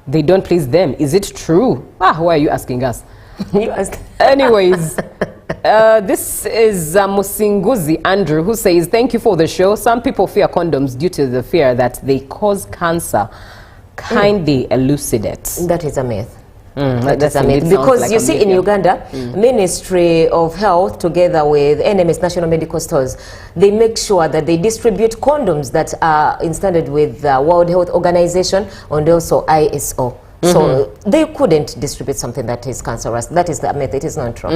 A: they don't please them. Is it true? Why are you asking us?
B: You asked.
A: Anyways, this is Musinguzi Andrew, who says, thank you for the show. Some people fear condoms due to the fear that they cause cancer. Kindly elucidate.
B: That is a myth. That's a myth. Because like you see in Uganda, Ministry of Health together with NMS, National Medical Stores, they make sure that they distribute condoms that are in standard with the World Health Organization and also ISO. So they couldn't distribute something that is cancerous. That is the myth. It is not true.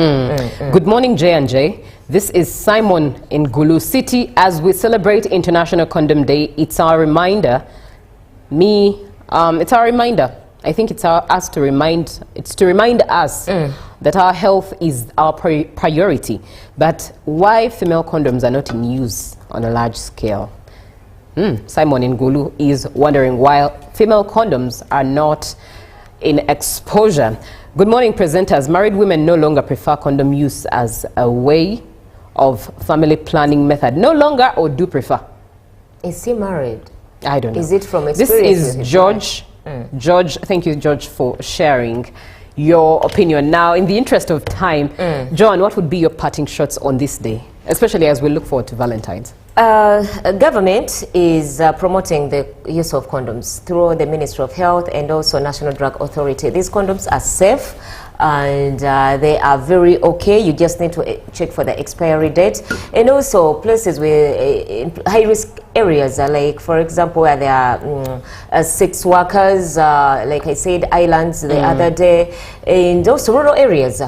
A: Good morning, J&J. This is Simon in Gulu City. As we celebrate International Condom Day, it's our reminder. It's our reminder. I think it's to remind us that our health is our priority. But why female condoms are not in use on a large scale? Simon in Gulu is wondering why female condoms are not in exposure. Good morning, presenters. Married women no longer prefer condom use as a way of family planning method. No longer, or do prefer?
B: Is he married?
A: I don't know.
B: Is it from experience?
A: This is George George, thank you, George, for sharing your opinion. Now, in the interest of time, John, what would be your parting shots on this day, especially as we look forward to Valentine's?
B: Government is promoting the use of condoms through the Ministry of Health and also National Drug Authority. These condoms are safe and they are very okay. You just need to check for the expiry date. And also places with high-risk areas, like, for example, where there are sex workers, like I said, islands the other day, and also rural areas.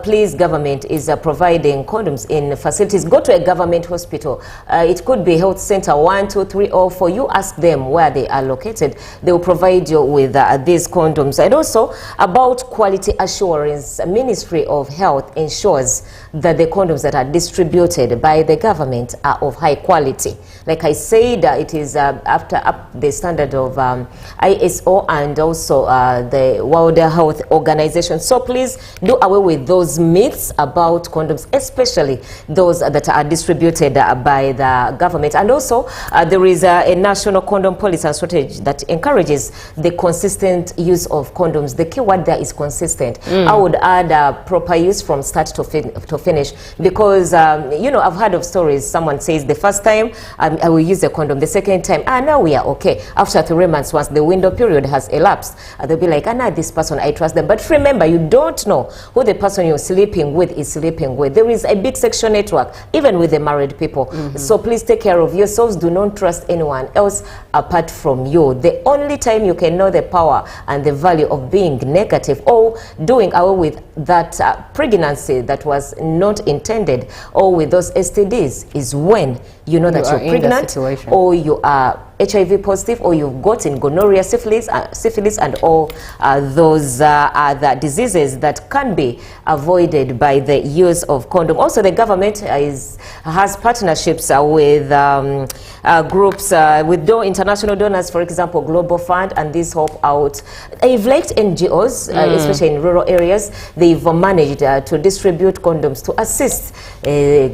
B: Please, government is providing condoms in facilities. Go to a government hospital. It could be health center 1, 2, 3, or 4. You ask them where they are located. They will provide you with these condoms. And also about quality assurance, Ministry of Health ensures that the condoms that are distributed by the government are of high quality. Like I said, it is up the standard of ISO and also the World Health Organization. So please do away with those myths about condoms, especially those that are distributed by the government. And also there is a national condom policy and strategy that encourages the consistent use of condoms. The key word there is consistent. I would add proper use from start to finish, because you know, I've heard of stories. Someone says the first time I will use a condom, the second time now we are okay. After 3 months, once the window period has elapsed, they'll be like, now this person, I trust them. But remember, you don't know who the person you're sleeping with is sleeping with. There is a big sexual network, even with the married people. So please take care of yourselves. Do not trust anyone else apart from you. The only time you can know the power and the value of being negative or doing away with that pregnancy that was not intended, or with those STDs, is when you know that you're pregnant, or you are HIV positive, or you've gotten gonorrhea, syphilis and all those other diseases that can be avoided by the use of condom. Also, the government has partnerships with groups, with international donors, for example, Global Fund, and these help out. They've liked NGOs, especially in rural areas. They've managed to distribute condoms to assist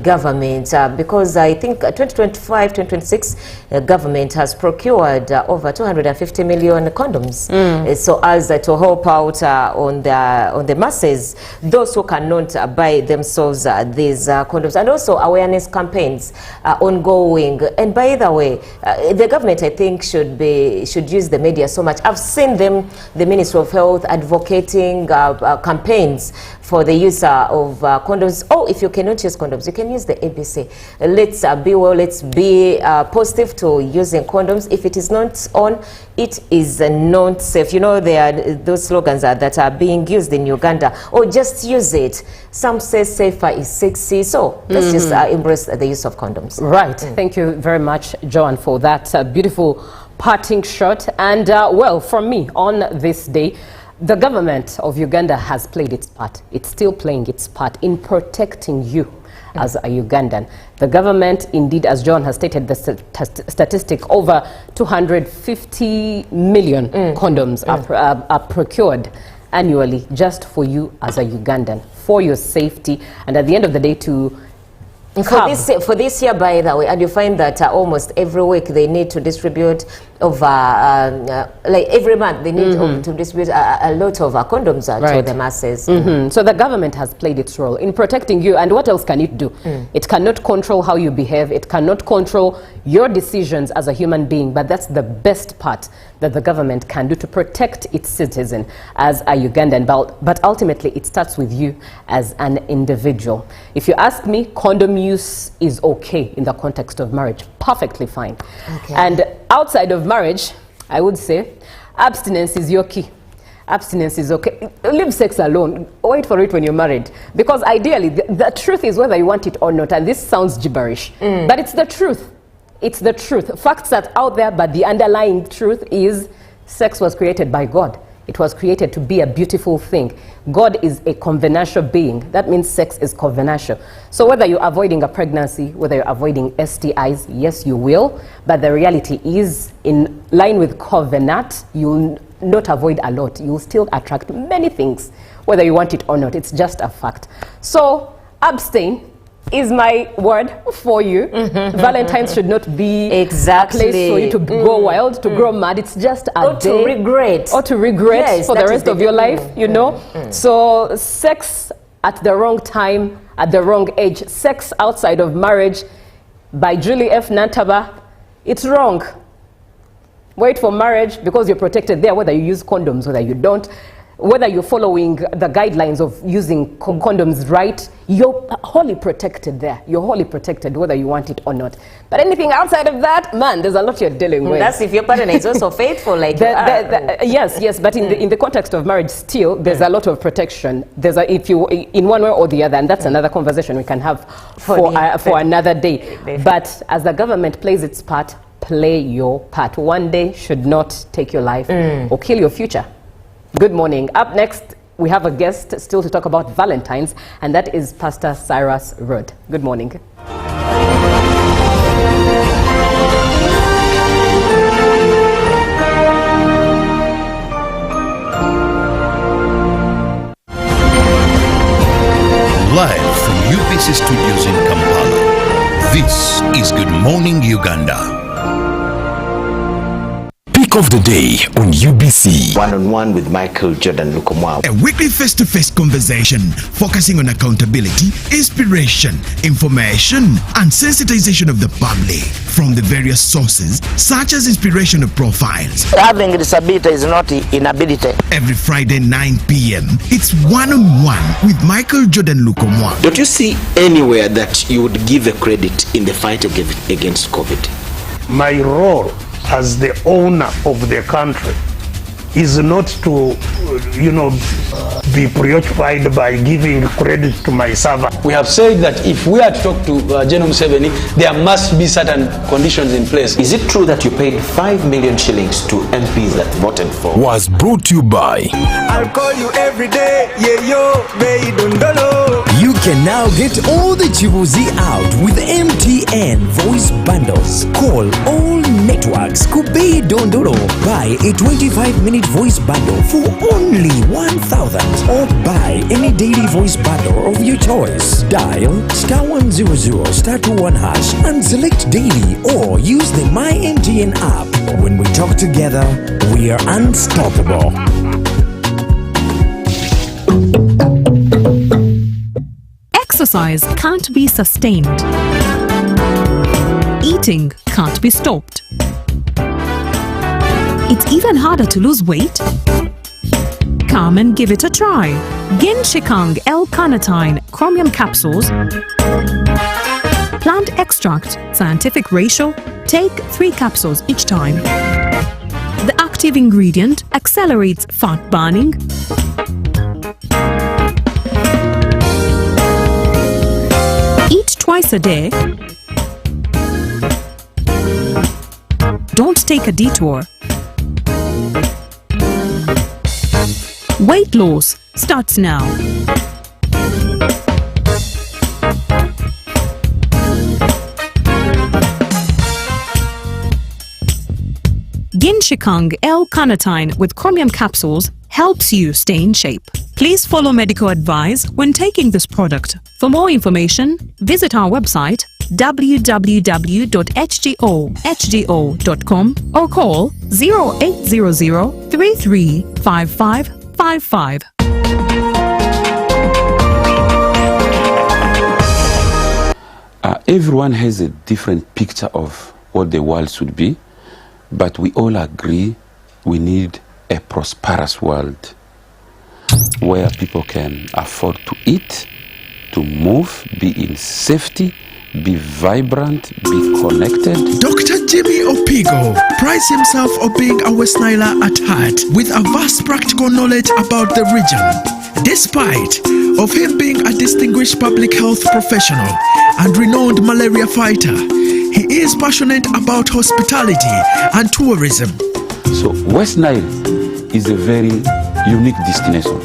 B: government, because I think 2025-2026 government has procured over 250 million condoms, so as to help out on the masses, those who cannot buy themselves these condoms. And also awareness campaigns ongoing. And by the way, the government, I think, should use the media so much. I've seen them, the Ministry of Health, advocating campaigns for the use of condoms. Oh, if you cannot use condoms, you can use the ABC. Let's be well, let's be positive to using condoms. If it is not on, it is not safe. You know, there are those slogans that are being used in Uganda. Oh, just use it. Some say safer is sexy. So let's just embrace the use of condoms.
A: Right. Thank you very much, Joan, for that beautiful parting shot. And well, from me, on this day, the government of Uganda has played its part. It's still playing its part in protecting you as a Ugandan. The government, indeed, as John has stated, the statistic, over 250 million condoms are procured annually just for you as a Ugandan, for your safety, and at the end of the day to
B: for this year, by the way, and you find that almost every week they need to distribute over, like every month they need to distribute a lot of condoms to the masses.
A: So the government has played its role in protecting you, and what else can it do? It cannot control how you behave, it cannot control your decisions as a human being, but that's the best part that the government can do to protect its citizen as a Ugandan. But ultimately it starts with you as an individual. If you ask me, condom use is okay in the context of marriage, perfectly fine. And outside of marriage, I would say abstinence is your key. Abstinence is okay. Leave sex alone. Wait for it when you're married. Because ideally, the truth is whether you want it or not. And this sounds gibberish, but it's the truth. It's the truth. Facts are out there, but the underlying truth is sex was created by God. It was created to be a beautiful thing. God is a covenantal being. That means sex is covenantal. So whether you're avoiding a pregnancy, whether you're avoiding STIs, yes, you will. But the reality is, in line with covenant, you'll not avoid a lot. You'll still attract many things, whether you want it or not. It's just a fact. So abstain is my word for you. Valentine's should not be a place for you to go wild, to grow mad. It's just a day.
B: To regret.
A: Or to regret
B: yes,
A: for the rest of your life, you know. So sex at the wrong time, at the wrong age, sex outside of marriage by Julie F. Nantaba, it's wrong. Wait for marriage because you're protected there, whether you use condoms, whether you don't. Whether you're following the guidelines of using condoms right, you're wholly protected there. You're wholly protected whether you want it or not. But anything outside of that, man, there's a lot you're dealing with.
B: That's if your partner is also faithful like you are.
A: Yes, but in the context of marriage still, there's a lot of protection. There's if you, in one way or the other, and that's another conversation we can have for another day. But as the government plays its part, play your part. One day should not take your life or kill your future. Good morning. Up next, we have a guest still to talk about Valentine's, and that is Pastor Cyrus Road. Good morning.
H: Live from UBC Studios in Kampala, this is Good Morning Uganda. Pick of the day on UBC.
F: One-on-one with Michael Jordan Lukomwa.
M: A weekly face-to-face conversation focusing on accountability, inspiration, information, and sensitization of the public from the various sources such as inspirational profiles.
P: Having a disability is not inability.
M: Every Friday 9 p.m. it's one-on-one with Michael Jordan Lukomwa.
F: Don't you see anywhere that you would give a credit in the fight against COVID?
D: My role as the owner of the country is not to, be preoccupied by giving credit to my servant.
E: We have said that if we are to talk to General Museveni, there must be certain conditions in place.
F: Is it true that you paid 5 million shillings to MPs that voted for?
C: Was brought to you by
G: I'll call you every day, yeah yo, baby dondolo.
H: You can now get all the Chibuzi out with MTN voice bundles. Call all networks Kubei Dondoro. Buy a 25-minute voice bundle for only 1,000 or buy any daily voice bundle of your choice. Dial *100*21# and select daily or use the My MTN app. When we talk together, we are unstoppable.
I: Exercise can't be sustained. Eating can't be stopped. It's even harder to lose weight. Come and give it a try. Ginshikang L-carnitine chromium capsules. Plant extract, scientific ratio. Take 3 capsules each time. The active ingredient accelerates fat burning. Eat twice a day. Don't take a detour. Weight loss starts now. Ginshikang L-carnitine with chromium capsules helps you stay in shape. Please follow medical advice when taking this product. For more information, visit our website www.hgo.com or call 0800 335555.
L: Everyone has a different picture of what the world should be, but we all agree we need a prosperous world where people can afford to eat, to move, be in safety, be vibrant, be connected.
M: Dr. Jimmy Opigo prides himself of being a West Niler at heart with a vast practical knowledge about the region. Despite of him being a distinguished public health professional and renowned malaria fighter, he is passionate about hospitality and tourism.
L: So West Nile is a very unique destination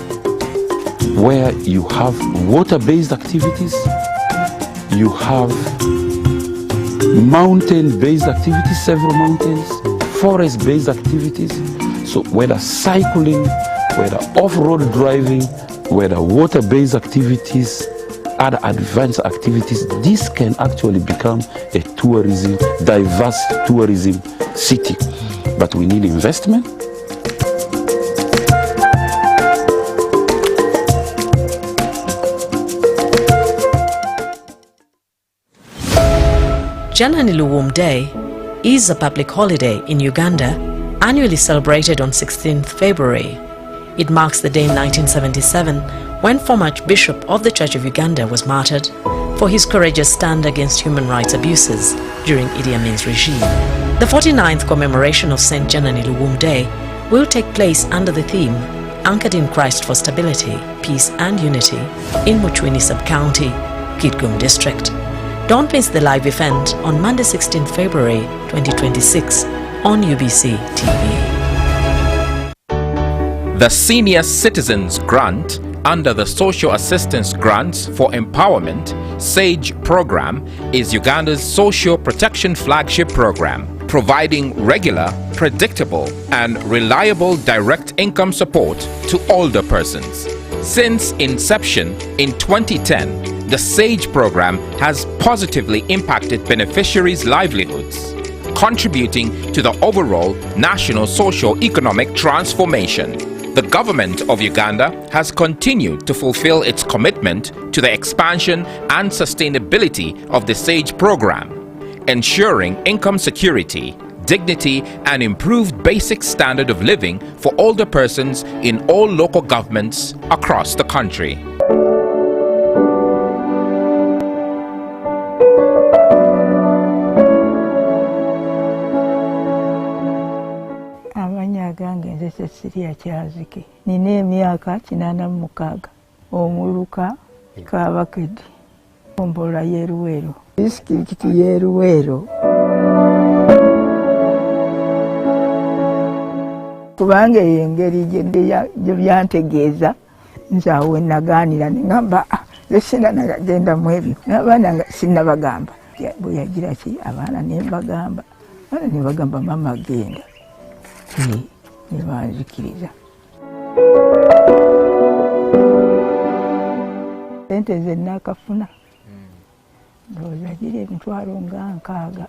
L: where you have water-based activities, you have mountain-based activities, several mountains, forest-based activities. So whether cycling, whether off-road driving, whether water-based activities, other advanced activities, this can actually become a tourism, diverse tourism city. But we need investment.
Q: Janani Day is a public holiday in Uganda, annually celebrated on 16th February. It marks the day in 1977 when former Archbishop of the Church of Uganda was martyred for his courageous stand against human rights abuses during Idi Amin's regime. The 49th commemoration of St. Janani Day will take place under the theme Anchored in Christ for Stability, Peace and Unity in Muchwini Sub-County, Kitgum District. Don't miss the live event on Monday 16 February 2026 on UBC TV.
N: The Senior Citizens Grant under the Social Assistance Grants for Empowerment SAGE program is Uganda's social protection flagship program, providing regular, predictable and reliable direct income support to older persons. Since inception in 2010, the SAGE program has positively impacted beneficiaries' livelihoods, contributing to the overall national socio-economic transformation. The government of Uganda has continued to fulfill its commitment to the expansion and sustainability of the SAGE program, ensuring income security, dignity and improved basic standard of living for older persons in all local governments across the country.
R: Siriya Kyazike nina emyaka 86 omuluka Kabakedi ombola Yeruwero disitulikiti Yeruwero kubanga engeri gye byantegeeza nze awo nagaanira ngamba lesina nagenda mu ebyo n'abaana sinnabagamba bwe yagira ki abaana ne bagamba mama genda nebanzikiriza sente ze nakafuna ndowooza gira emitwalo nga 6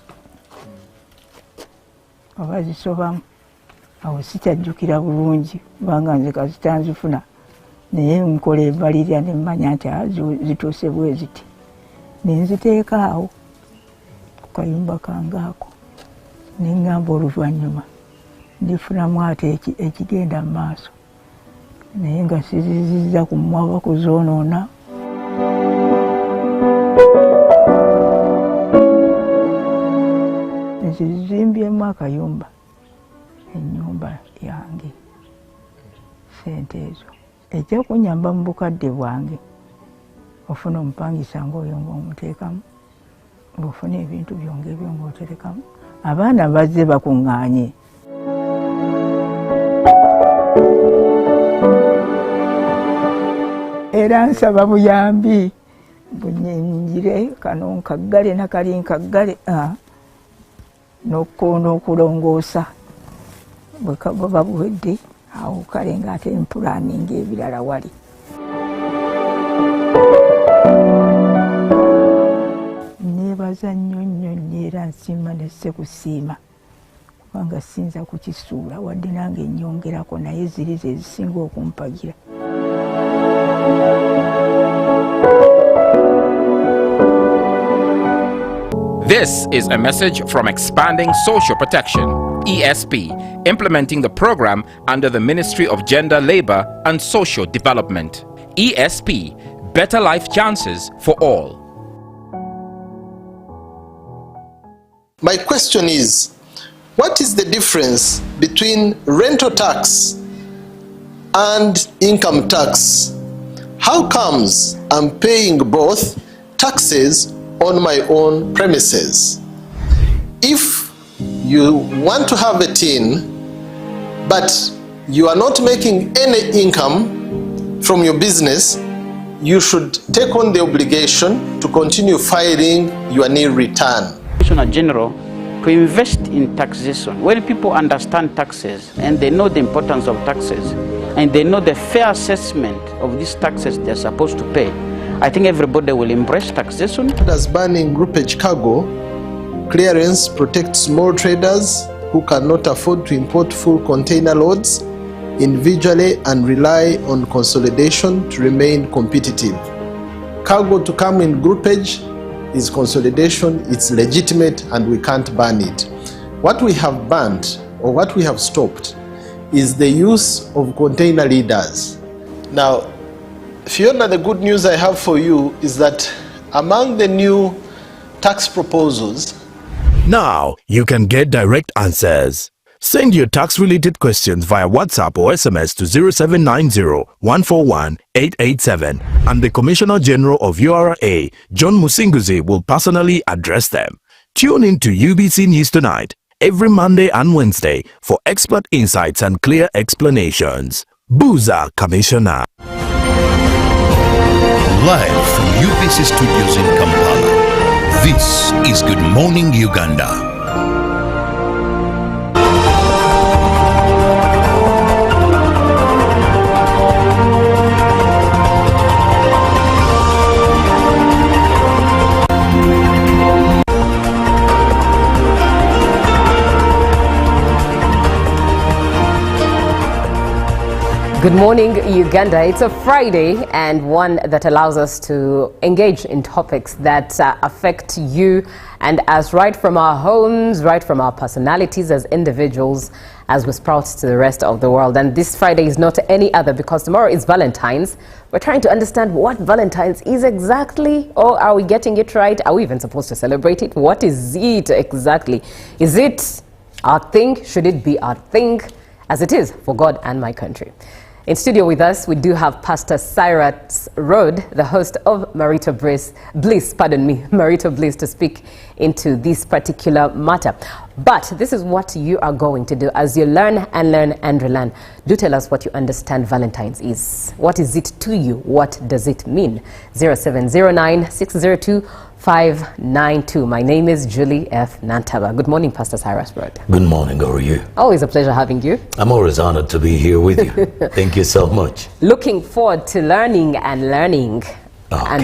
R: oba zisobamu awo sikyajjukira bulungi kubanga nze kazitanzifuna naye nkola embalirira ne mmanya nti zituuse bwe ziti nenziteeka awo ku kayumba kange ako ne ŋŋamba oluvannyuma ndifunamu ate ekigenda mu maaso naye nga sizizizza ku mmwaba kuzoonoona. Nzizimbyemu akayumba ennyumba yange sente ezo ekyokunyamba mu bukadde bwange ofuna omupangisa ng'oyo ng'omuteekamu ng'ofuna ebintu byonge ebyo ng'oterekamu abaana bazze bakuŋŋaanye. Era nsaba buyambi bunyingire kano nkaggale nakali nkaggale n'okkoona okulongoosa bwe baba buwedde awo kale ng'ate empulaaninga ebirala wali. Neebaza nnyo nnyo era nsiima ne ssekusiima kubanga ssinza kukisuula wadde nange nnyongerako naye ziri ze zisinga okumpagira.
N: This is a message from Expanding Social Protection, ESP, implementing the program under the Ministry of Gender, Labour and Social Development. ESP, better life chances for all.
J: My question is, what is the difference between rental tax and income tax? How comes I'm paying both taxes on my own premises? If you want to have a tin, but you are not making any income from your business, you should take on the obligation to continue filing your nil return.
K: Commissioner General, to invest in taxation. When people understand taxes and they know the importance of taxes and they know the fair assessment of these taxes they're supposed to pay, I think everybody will embrace taxation.
J: As banning groupage cargo, clearance protects small traders who cannot afford to import full container loads individually and rely on consolidation to remain competitive. Cargo to come in groupage is consolidation, it's legitimate, and we can't ban it. What we have banned, or what we have stopped, is the use of container leaders. Now, Fiona, the good news I have for you is that among the new tax proposals,
C: now you can get direct answers. Send your tax-related questions via WhatsApp or SMS to 0790-141-887 and the Commissioner General of URA, John Musinguzi, will personally address them. Tune in to UBC News Tonight every Monday and Wednesday for expert insights and clear explanations. Buza Commissioner.
S: Live from UBC Studios in Kampala, this is Good Morning Uganda.
A: Good morning, Uganda. It's a Friday and one that allows us to engage in topics that affect you and us, right from our homes, right from our personalities as individuals, as we sprout to the rest of the world. And this Friday is not any other because tomorrow is Valentine's. We're trying to understand what Valentine's is exactly, or are we getting it right? Are we even supposed to celebrate it? What is it exactly? Is it our thing? Should it be our thing? As it is for God and my country. In studio with us, we do have Pastor Cyrus Road, the host of Marito Bliss, Marito Bliss, to speak into this particular matter. But this is what you are going to do as you learn and learn and relearn. Do tell us what you understand Valentine's is. What is it to you? What does it mean? 0709-602-592. My name is Julie F. Nantaba. Good morning, Pastor Cyrus Road.
T: Good morning. How are you?
A: Always a pleasure having you.
T: I'm always honored to be here with you. Thank you so much.
A: Looking forward to learning and learning.
T: Okay.
A: And